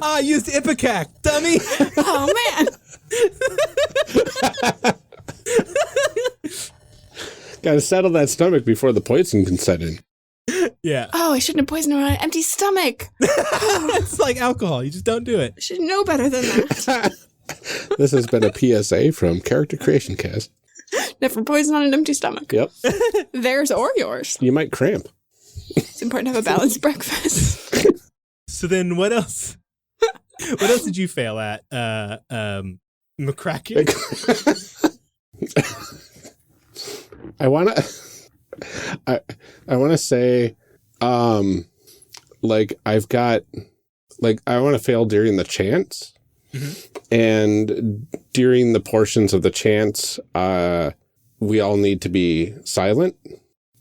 I used Ipecac, dummy. Oh, man. Gotta settle that stomach before the poison can set in. Yeah. Oh, I shouldn't have poisoned her on an empty stomach. It's like alcohol. You just don't do it. I should know better than that. This has been a PSA from Character Creation Cast. Never poison on an empty stomach. Yep. Theirs or yours. You might cramp. It's important to have a balanced breakfast. So then what else? What else did you fail at? McCracken? I wanna say I've got I wanna fail during the chants. Mm-hmm. And during the portions of the chants, we all need to be silent.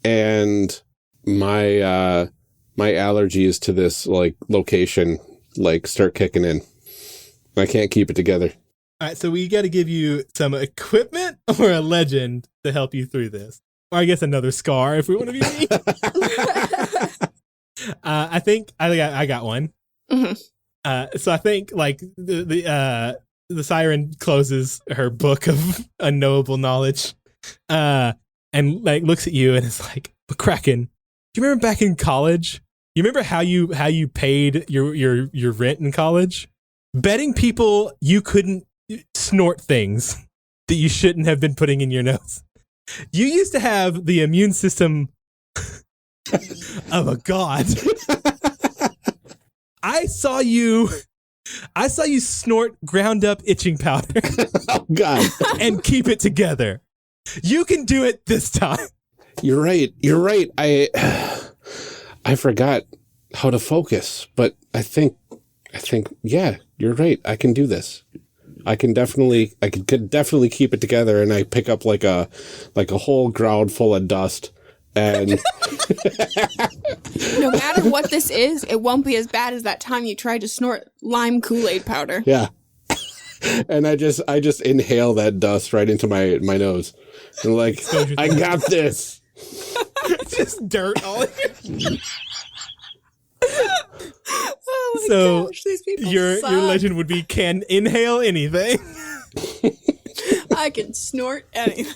And my allergies to this location start kicking in. I can't keep it together. All right, so we got to give you some equipment or a legend to help you through this. Or I guess another scar if we want to be mean. I think I got one. Mm-hmm. So I think like the siren closes her book of unknowable knowledge, and like looks at you and is like, "McCracken, do you remember back in college? You remember how you paid your rent in college? Betting people you couldn't snort things that you shouldn't have been putting in your nose. You used to have the immune system of a god. I saw you snort ground up itching powder. Oh God. And keep it together. You can do it this time." You're right. I forgot how to focus, but I think yeah, you're right. I can do this. I could definitely keep it together, and I pick up like a whole ground full of dust, and No matter what this is, it won't be as bad as that time you tried to snort lime Kool-Aid powder. yeah. And I just inhale that dust right into my nose, and like, I got this. Just dirt all over. Oh my So gosh, these people your suck. legend would be can inhale anything. I can snort anything.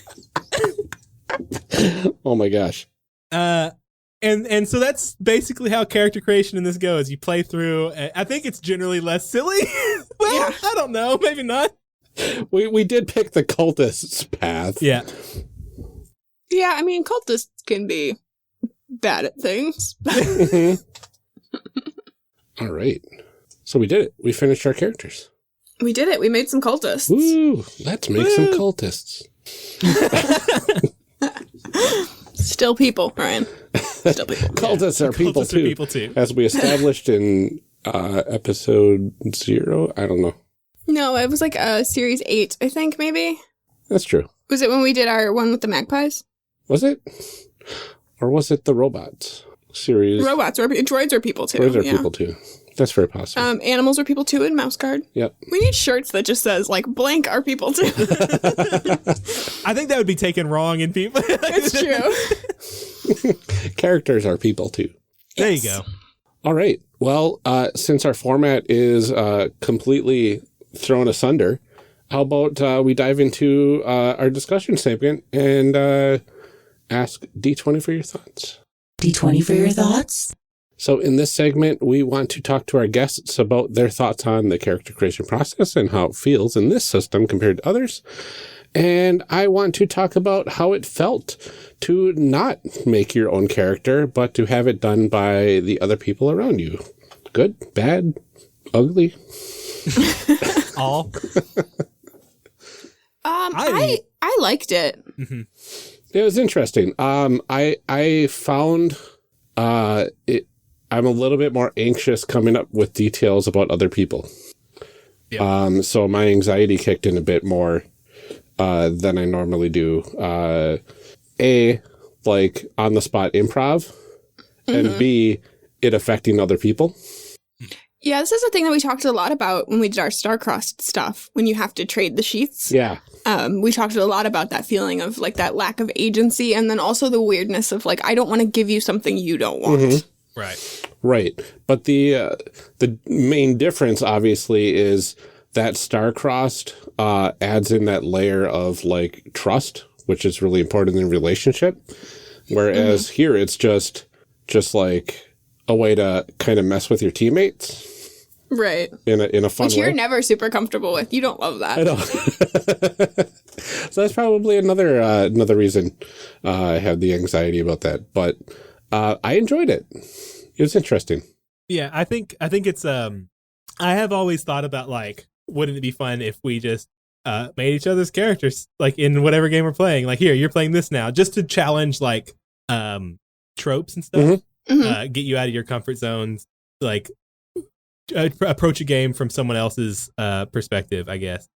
Oh my gosh. And so that's basically how character creation in this goes. You play through. I think it's generally less silly. Well, Yeah. I don't know. Maybe not. We did pick the cultist's path. Yeah. Yeah, I mean, cultists can be bad at things. All right. So we did it. We finished our characters. We did it. We made some cultists. Woo! Let's make some cultists. Still people, Ryan. Still people. Cultists are people Cultists too. are people too. As we established in episode 0. I don't know. No, it was like series 8, I think, maybe. That's true. Was it when we did our one with the magpies? Was it? Or was it the robots series? Robots or droids are people too. Droids are yeah. people too. That's very possible. Animals are people too in Mouse Guard. Yep. We need shirts that just says like blank are people too. I think that would be taken wrong in people. It's true. Characters are people too. There Yes. you go. All right. Well, since our format is completely thrown asunder, how about we dive into our discussion segment and ask D20 for your thoughts. D20 for your thoughts? So in this segment, we want to talk to our guests about their thoughts on the character creation process and how it feels in this system compared to others. And I want to talk about how it felt to not make your own character, but to have it done by the other people around you. Good, bad, ugly. All. I liked it. Mm-hmm. It was interesting. I found it. I'm a little bit more anxious coming up with details about other people. Yeah. So my anxiety kicked in a bit more than I normally do. Like on the spot improv, and B, it affecting other people. Yeah, this is a thing that we talked a lot about when we did our star-crossed stuff, when you have to trade the sheets. Yeah. We talked a lot about that feeling of like that lack of agency, and then also the weirdness of like, I don't want to give you something you don't want. Mm-hmm. Right. Right. But the main difference, obviously, is that star-crossed adds in that layer of like trust, which is really important in a relationship. Whereas here, it's just like a way to kind of mess with your teammates. Right. In a fun Which way. you're never super comfortable with. You don't love that. I know. So that's probably another reason I have the anxiety about that. But I enjoyed it. It was interesting. Yeah, I think it's I have always thought about like, wouldn't it be fun if we just made each other's characters like in whatever game we're playing? Like, here, you're playing this now, just to challenge like tropes and stuff. Get you out of your comfort zones, like approach a game from someone else's perspective, I guess.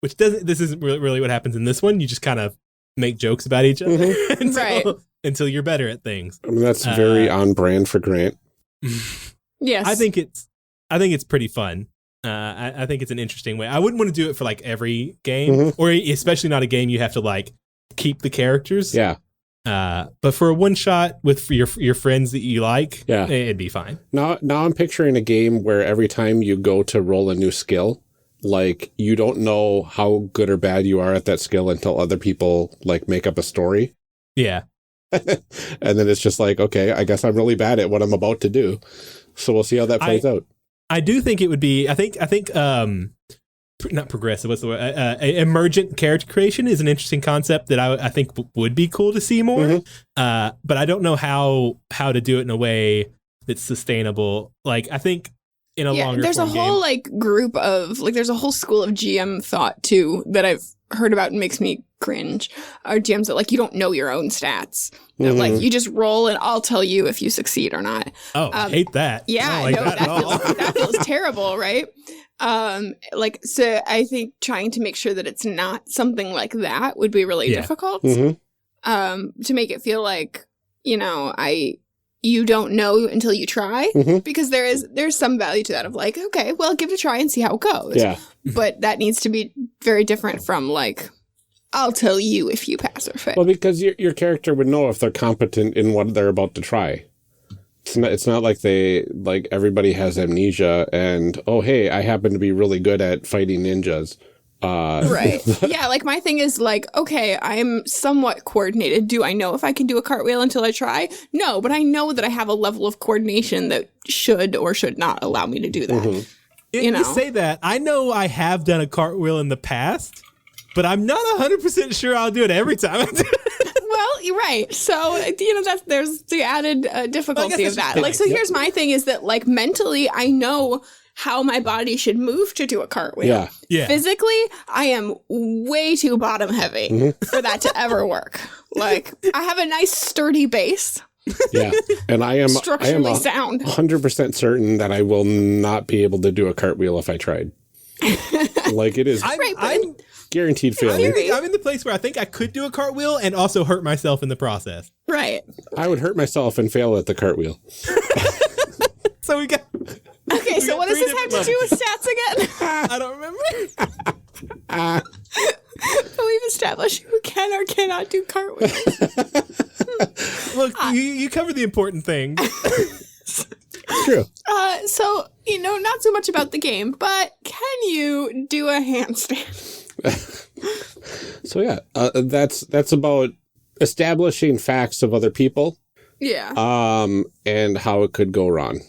Which this isn't really what happens in this one. You just kind of make jokes about each other until you're better at things. I mean, that's very on brand for Grant. Yes. I think it's pretty fun. I think it's an interesting way. I wouldn't want to do it for like every game, or especially not a game you have to like keep the characters. Yeah. But for a one shot with your friends that you like, it'd be fine. Now I'm picturing a game where every time you go to roll a new skill, like you don't know how good or bad you are at that skill until other people like make up a story. Yeah. And then it's just like, okay, I guess I'm really bad at what I'm about to do. So we'll see how that plays out. I do think it would be, I think not progressive, what's the word? Emergent character creation is an interesting concept that I think would be cool to see more. But I don't know how to do it in a way that's sustainable. Like, I think in a longer there's a whole like group of like there's a whole school of GM thought too that I've heard about and makes me cringe. Are GMs that like you don't know your own stats. That, like you just roll and I'll tell you if you succeed or not. Oh, I hate that. Yeah, that feels terrible, right? So I think trying to make sure that it's not something like that would be really difficult. To make it feel like, you don't know until you try, because there's some value to that of like, okay, well, give it a try and see how it goes. Yeah. But that needs to be very different from like, I'll tell you if you pass or fail. Well, because your character would know if they're competent in what they're about to try. It's not like everybody has amnesia and, oh, hey, I happen to be really good at fighting ninjas. Right. Yeah, like my thing is like, okay, I'm somewhat coordinated. Do I know if I can do a cartwheel until I try? No, but I know that I have a level of coordination that should or should not allow me to do that. You say that. I know I have done a cartwheel in the past, but I'm not 100% sure I'll do it every time I do it. Well, you're right. So, there's the added difficulty of that. Like, so here's my thing is that, like, mentally, I know how my body should move to do a cartwheel. Yeah. Physically, I am way too bottom heavy for that to ever work. Like, I have a nice sturdy base. Yeah. And I am structurally sound. 100% certain that I will not be able to do a cartwheel if I tried. Like, it is. I'm guaranteed failure. I'm in the place where I think I could do a cartwheel and also hurt myself in the process. Right. I would hurt myself and fail at the cartwheel. So we got... Okay, so what does this have to do with stats again? I don't remember. We've established who can or cannot do cartwheels. Look, you cover the important things. True. So, not so much about the game, but can you do a handstand? So yeah, that's about establishing facts of other people. Yeah. And how it could go wrong.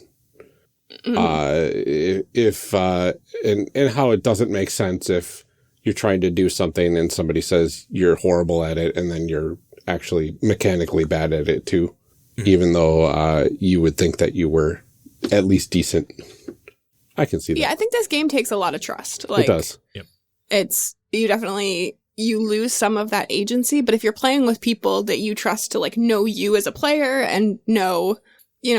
And how it doesn't make sense if you're trying to do something and somebody says you're horrible at it and then you're actually mechanically bad at it too, even though you would think that you were at least decent. I can see that. Yeah, I think this game takes a lot of trust. Like, it does. Yep. You lose some of that agency, but if you're playing with people that you trust to like know you as a player and know,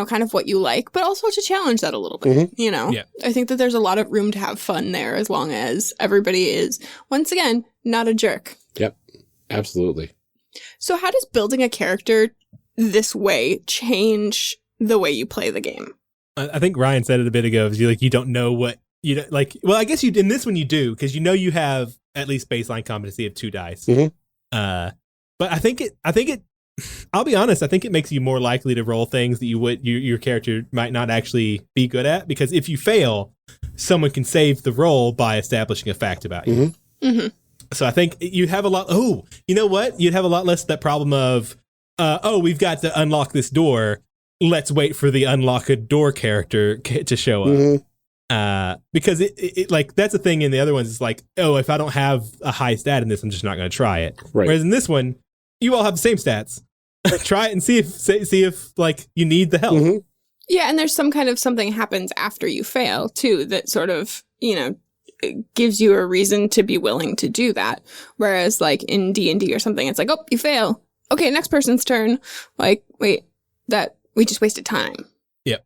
kind of what you like, but also to challenge that a little bit, Yeah. I think that there's a lot of room to have fun there as long as everybody is, once again, not a jerk. Yep, absolutely. So how does building a character this way change the way you play the game? I think Ryan said it a bit ago. You don't know what you don't like. Well, I guess in this one you do, because you have at least baseline competency of 2 dice. But I think it. I'll be honest. I think it makes you more likely to roll things that your character might not actually be good at, because if you fail, someone can save the roll by establishing a fact about you. So I think you'd have a lot. Oh, you know what? You'd have a lot less of that problem of, we've got to unlock this door. Let's wait for the unlock a door character to show up. Because it like that's the thing in the other ones. It's like, oh, if I don't have a high stat in this, I'm just not going to try it. Right. Whereas in this one, you all have the same stats. Try it and see if like you need the help. Yeah, and there's some kind of something happens after you fail too that sort of gives you a reason to be willing to do that. Whereas like in D&D or something, it's like, oh, you fail. Okay, next person's turn. Like, wait, that we just wasted time. Yep.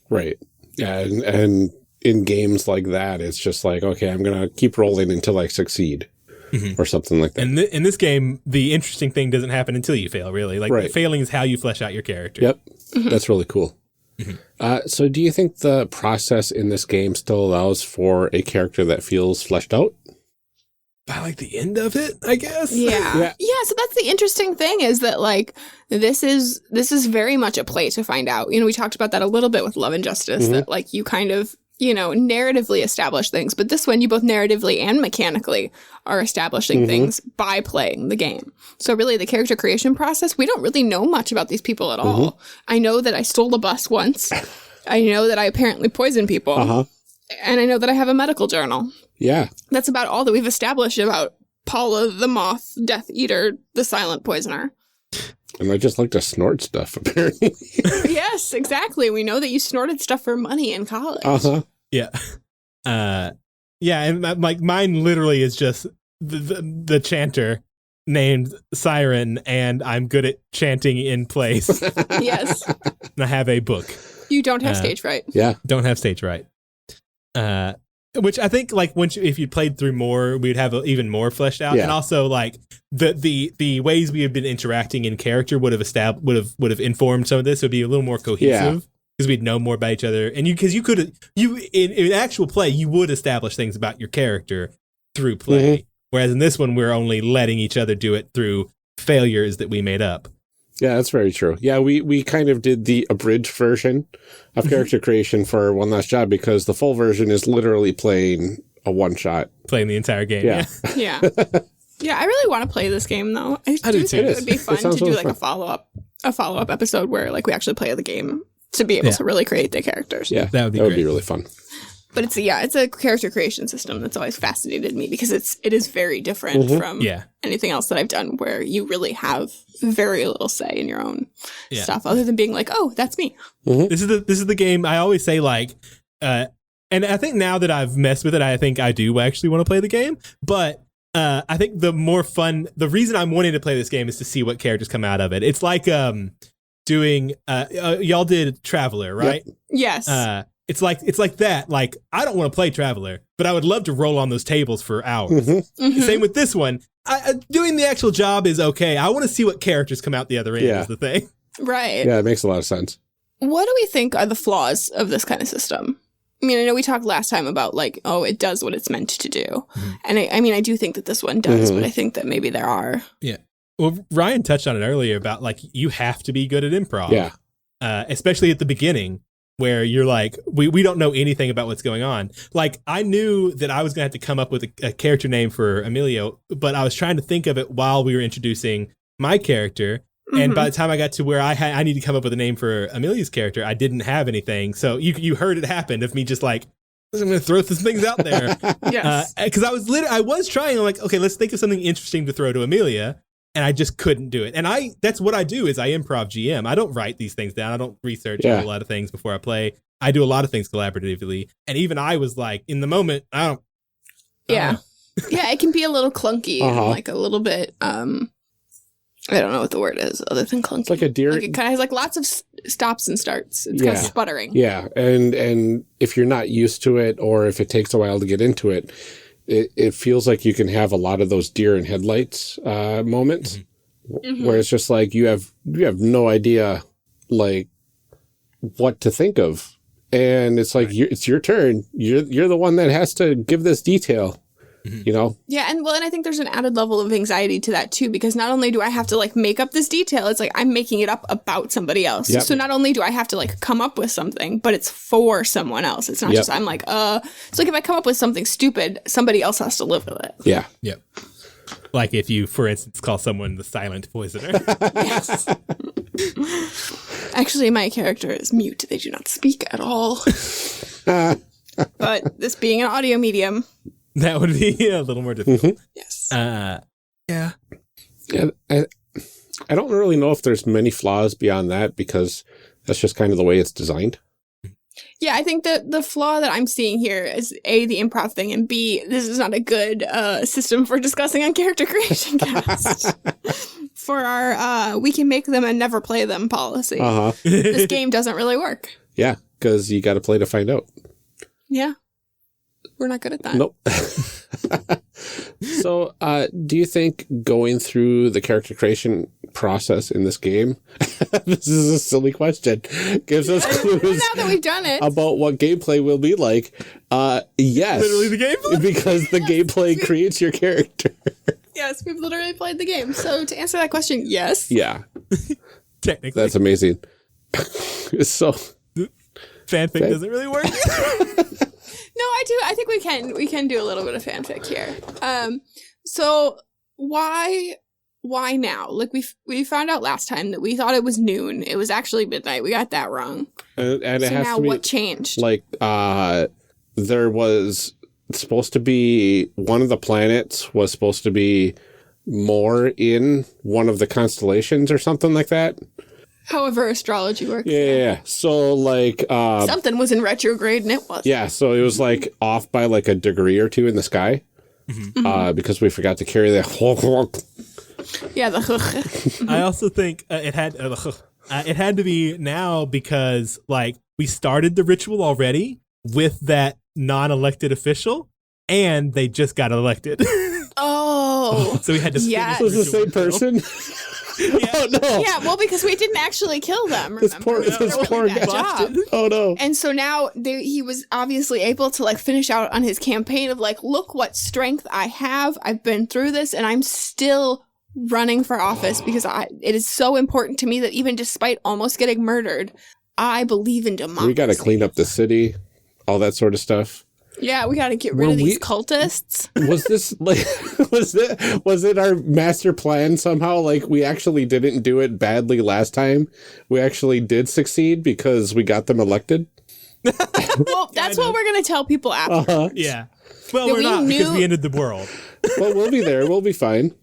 Right. Yeah, and in games like that, it's just like, okay, I'm going to keep rolling until I succeed. Or something like that. And in this game, the interesting thing doesn't happen until you fail, really. Like, failing is how you flesh out your character. Yep. That's really cool. So do you think the process in this game still allows for a character that feels fleshed out? By like the end of it, I guess. Yeah. So that's the interesting thing is that like this is very much a play to find out. You know, we talked about that a little bit with Love and Justice, that like you kind of, you know, narratively establish things, but this one you both narratively and mechanically are establishing things by playing the game. So really the character creation process, we don't really know much about these people at all. I know that I stole a bus once. I know that I apparently poisoned people. And I know that I have a medical journal. Yeah. That's about all that we've established about Paula the Moth, Death Eater, the Silent Poisoner. And I just like to snort stuff, apparently. Yes, exactly. We know that you snorted stuff for money in college. Yeah. Yeah, and like mine literally is just the chanter named Siren, and I'm good at chanting in place. Yes. And I have a book. You don't have stage fright. Yeah. Don't have stage fright. Which I think, like, if you played through more, we'd have even more fleshed out, and also like the ways we have been interacting in character would have informed some of this. It would be a little more cohesive because we'd know more about each other, and in actual play you would establish things about your character through play, whereas in this one we're only letting each other do it through failures that we made up. Yeah, that's very true. Yeah, we kind of did the abridged version of character creation for One Last Job because the full version is literally playing a one-shot. Playing the entire game. Yeah. Yeah. Yeah, I really want to play this game, though. I do think it would be fun to do like a follow-up episode where like we actually play the game to be able to really create the characters. Yeah, that would be really fun. But it's a character creation system that's always fascinated me because it is very different from anything else that I've done where you really have very little say in your own stuff other than being like, oh, that's me. This is the game I always say, like, and I think now that I've messed with it, I think I do actually want to play the game. But I think the reason I'm wanting to play this game is to see what characters come out of it. It's like doing y'all did Traveler, right? Yep. Yes. It's like that. Like, I don't want to play Traveler, but I would love to roll on those tables for hours. Same with this one. Doing the actual job is okay. I want to see what characters come out the other end is the thing. Right. Yeah, it makes a lot of sense. What do we think are the flaws of this kind of system? I mean, I know we talked last time about like, oh, it does what it's meant to do. And I mean, I do think that this one does, but I think that maybe there are. Yeah. Well, Ryan touched on it earlier about like, you have to be good at improv. Yeah. Especially at the beginning, where you're like, we don't know anything about what's going on. Like, I knew that I was going to have to come up with a character name for Emilio, but I was trying to think of it while we were introducing my character. And by the time I got to where I need to come up with a name for Emilia's character, I didn't have anything. So you heard it happen of me just like, I'm going to throw some things out there. Yes. Because I was trying, I'm like, okay, let's think of something interesting to throw to Amelia. And I just couldn't do it. And that's what I do is I improv GM. I don't write these things down. I don't research a lot of things before I play. I do a lot of things collaboratively. And even I was like, in the moment, I don't know. Yeah, it can be a little clunky and like a little bit, I don't know what the word is other than clunky. It's like a deer. Like it kind of has like lots of stops and starts. It's kind of sputtering. Yeah. And if you're not used to it or if it takes a while to get into it, it feels like you can have a lot of those deer in headlights moments where it's just like you have no idea like what to think of, and it's like it's your turn. You're the one that has to give this detail. You know? Yeah, and I think there's an added level of anxiety to that too, because not only do I have to like make up this detail, it's like I'm making it up about somebody else. Yep. So not only do I have to like come up with something, but it's for someone else. It's not just I'm like, it's like if I come up with something stupid, somebody else has to live with it. Yeah. Yep. Like if you, for instance, call someone the Silent Poisoner. Yes. Actually, my character is mute. They do not speak at all. But this being an audio medium, that would be a little more difficult. Yes. Yeah. I don't really know if there's many flaws beyond that because that's just kind of the way it's designed. Yeah, I think that the flaw that I'm seeing here is A, the improv thing, and B, this is not a good system for discussing on Character Creation Cast. For our we can make them and never play them policy. This game doesn't really work. Yeah, because you got to play to find out. Yeah. We're not good at that. Nope. So, do you think going through the character creation process in this game? This is a silly question. Gives us clues now that we've done it about what gameplay will be like. Yes. Literally the gameplay? Because the gameplay creates your character. Yes, we've literally played the game. So to answer that question, yes. Yeah. Technically. That's amazing. It's so... Fanfic doesn't really work. No, I do. I think we can do a little bit of fanfic here. So why now? Like we found out last time that we thought it was noon. It was actually midnight. We got that wrong. And it So has now to be, what changed? like, there was supposed to be one of the planets was supposed to be more in one of the constellations or something like that. However astrology works. Yeah. So like, Something was in retrograde and it wasn't. yeah. So it was like off by like a degree or two in the sky, because we forgot to carry the. Yeah, the I also think it had to be now because like we started the ritual already with that non-elected official, and they just got elected. Oh. So we had to. Yeah. finish Was the same person? Yeah. Oh no! Yeah, well, because we didn't actually kill them. This Remember? poor That guy. job. Oh no! And so now he was obviously able to like finish out on his campaign of like, look what strength I have. I've been through this, and I'm still running for office because it is so important to me that even despite almost getting murdered, I believe in democracy. We got to clean up the city, all that sort of stuff. Yeah, we got to get rid of these cultists. Was this like was it our master plan somehow? Like we actually didn't do it badly last time. We actually did succeed because we got them elected. Well, that's what we're going to tell people after. Yeah. Well, That we're we not because knew- we ended the world. Well, we'll be there. We'll be fine.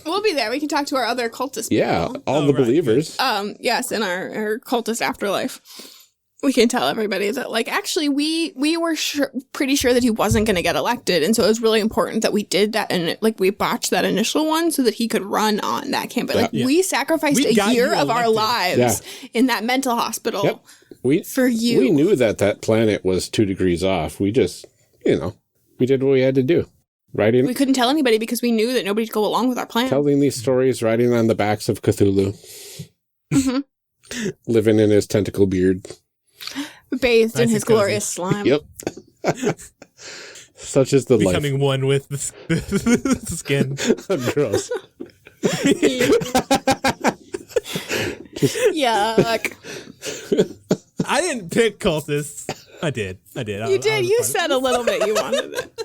We'll be there. We can talk to our other cultist Yeah, people. all the right, believers. Yes, in our cultist afterlife. We can tell everybody that, like, actually, we were pretty sure that he wasn't going to get elected. And so it was really important that we did that. And, like, we botched that initial one so that he could run on that campaign. Like, Yeah. we sacrificed We a got year you of our elected. lives in that mental hospital Yep. for you. We knew that planet was 2 degrees off. We just, we did what we had to do. Writing, We couldn't tell anybody because we knew that nobody'd go along with our plan. telling these stories, riding on the backs of Cthulhu, living in his tentacle beard. Bathed in Nice his and cozy. glorious slime. Yep. Such is the Becoming one with the skin. life. Gross. Yuck. I didn't pick cultists. I did. You did. You said a little bit you wanted it.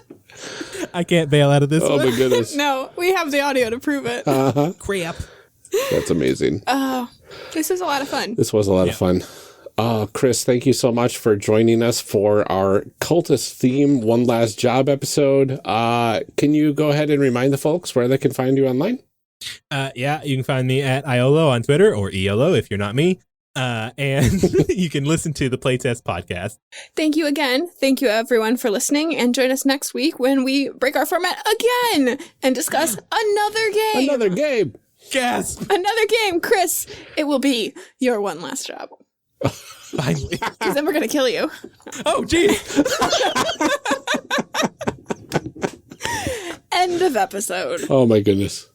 I can't bail out of this Oh one. my goodness. No, we have the audio to prove it. Crap. That's amazing. This was a lot of fun. This was a lot of fun. Chris, thank you so much for joining us for our cultist theme One Last Job episode. Can you go ahead and remind the folks where they can find you online? Yeah, you can find me at Iolo on Twitter, or EOLO if you're not me. And you can listen to the Playtest podcast. Thank you again. Thank you everyone for listening, and join us next week when we break our format again and discuss another game. Another game. Gasp! Another game. Chris, it will be your one last job. Finally. Because then we're going to kill you. Oh, geez. End of episode. Oh my goodness.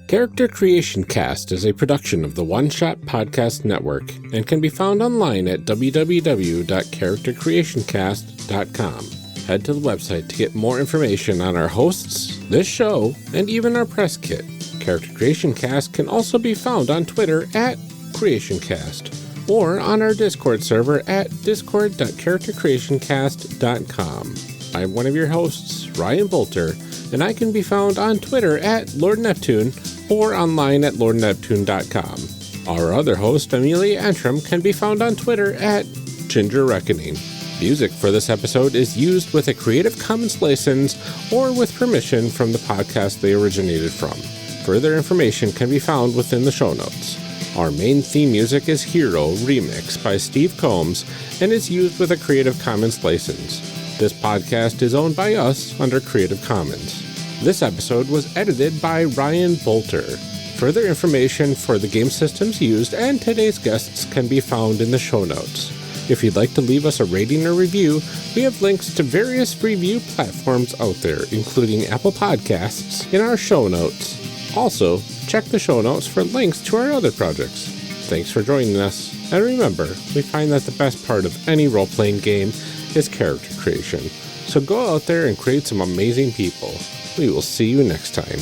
Character Creation Cast is a production of the One Shot Podcast Network and can be found online at www.charactercreationcast.com. Head to the website to get more information on our hosts, this show, and even our press kit. Character Creation Cast can also be found on Twitter at CreationCast or on our Discord server at discord.charactercreationcast.com. I'm one of your hosts, Ryan Bolter, and I can be found on Twitter at Lord Neptune or online at lordneptune.com. Our other host, Amelia Antrim, can be found on Twitter at Ginger Reckoning. Music for this episode is used with a Creative Commons license or with permission from the podcast they originated from. Further information can be found within the show notes. Our main theme music is Hero Remix by Steve Combs and is used with a Creative Commons license. This podcast is owned by us under Creative Commons. This episode was edited by Ryan Bolter. Further information for the game systems used and today's guests can be found in the show notes. If you'd like to leave us a rating or review, we have links to various review platforms out there, including Apple Podcasts, in our show notes. Also, check the show notes for links to our other projects. Thanks for joining us, and remember, we find that the best part of any role-playing game is character creation. So go out there and create some amazing people. We will see you next time.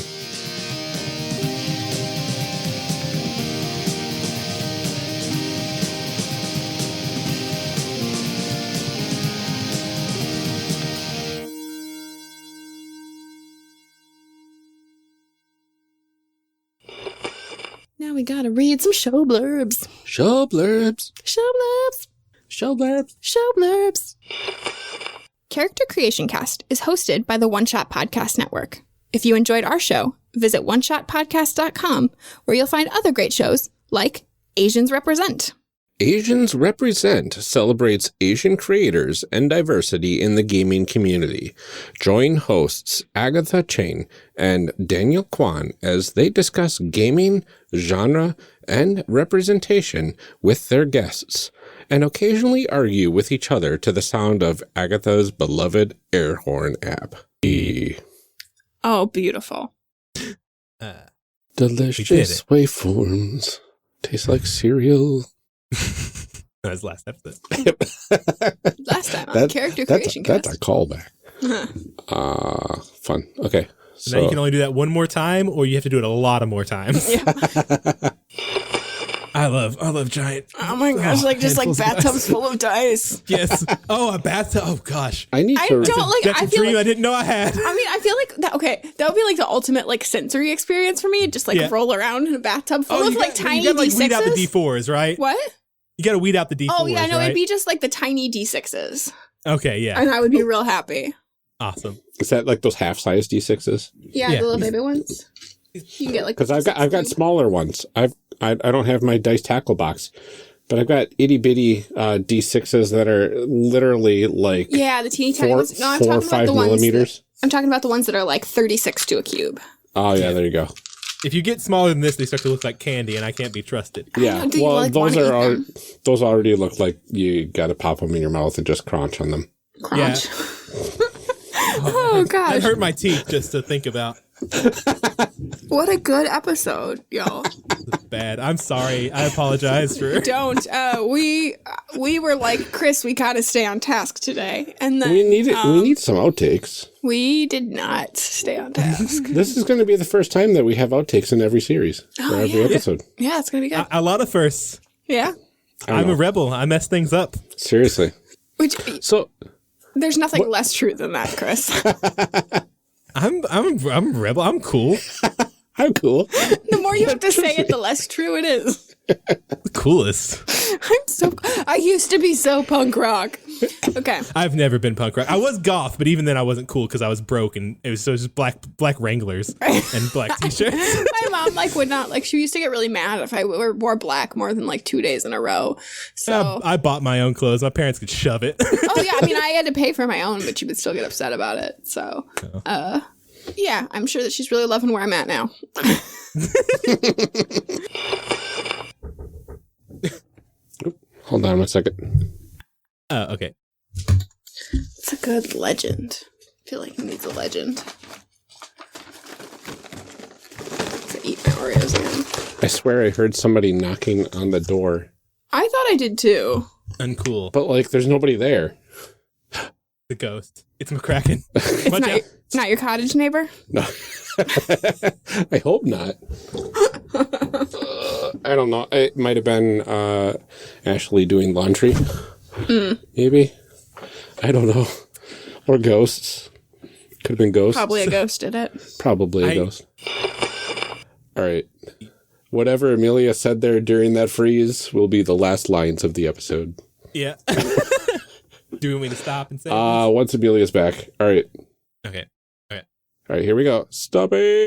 Now we gotta read some show blurbs. Show blurbs. Show blurbs. Show blurbs. Show blurbs. Character Creation Cast is hosted by the One Shot Podcast Network. If you enjoyed our show, visit oneshotpodcast.com, where you'll find other great shows like Asians Represent. Asians Represent celebrates Asian creators and diversity in the gaming community. Join hosts Agatha Chang and Daniel Kwan as they discuss gaming, genre, and representation with their guests, and occasionally argue with each other to the sound of Agatha's beloved air horn app. Oh, beautiful. Delicious waveforms. Taste like cereal. That was last episode. Last time on Character Creation Cast. That's a callback. Fun. Okay. So now you can only do that one more time, or you have to do it a lot of more times. Yeah. I love giant. Oh my gosh, just like bathtubs full of dice. Yes. Oh, a bathtub. Oh gosh. I don't like. That's I a feel dream like, I didn't know I had. I mean, I feel like that. Okay, that would be like the ultimate like sensory experience for me. Just like roll around in a bathtub full of like tiny you gotta, like, D6s. Weed out the D4s, right? What? You gotta weed out the D4s. Oh yeah, no, right? it'd be just like the tiny D6s. Okay, yeah. And I would be real happy. Awesome. Is that like those half-size D6s? Yeah, the little baby ones. You can get like because I've got smaller ones. I don't have my dice tackle box, but I've got itty bitty D6s that are literally like the teeny tiny ones. No, I'm 4 or talking about 5 the ones. millimeters. I'm talking about the ones that are like 36 to a cube. Oh yeah, there you go. If you get smaller than this, they start to look like candy, and I can't be trusted. Yeah, Do you, well, like, those wanna are eat them? those already look like you got to pop them in your mouth and just crunch on them. Crunch. Oh gosh. That hurt my teeth just to think about. What a good episode, y'all. Bad. I'm sorry. I apologize for. Don't. We were like, Chris, we gotta stay on task today, and then We need some outtakes. we did not stay on task. This is going to be the first time that we have outtakes in every series or every episode. Yeah, it's gonna be good. A lot of firsts. Yeah. I'm a rebel. I mess things up. Seriously. Which So there's nothing less true than that, Chris. I'm a rebel. I'm cool. I'm cool. The more you have to say it, the less true it is. The coolest. I used to be so punk rock. Okay. I've never been punk rock. I was goth, but even then I wasn't cool because I was broke and it was just black Wranglers and black t-shirts. My mom would not she used to get really mad if I wore black more than 2 days in a row. So I bought my own clothes. My parents could shove it. oh yeah, I mean I had to pay for my own, but she would still get upset about it. So yeah, I'm sure that she's really loving where I'm at now. Hold on 1 second. Oh, okay. It's a good legend. I feel like he needs a legend. To eat my Oreos again. I swear I heard somebody knocking on the door. I thought I did too. Uncool. But there's nobody there. The ghost. It's McCracken. It's not your cottage neighbor? No. I hope not. I don't know. It might have been Ashley doing laundry. Maybe. I don't know. Or ghosts. Could have been ghosts. Probably a ghost did it. Probably a ghost. All right. Whatever Amelia said there during that freeze will be the last lines of the episode. Yeah. Do you want me to stop and say once Amelia's back. All right. Okay. All right, here we go. Stop it.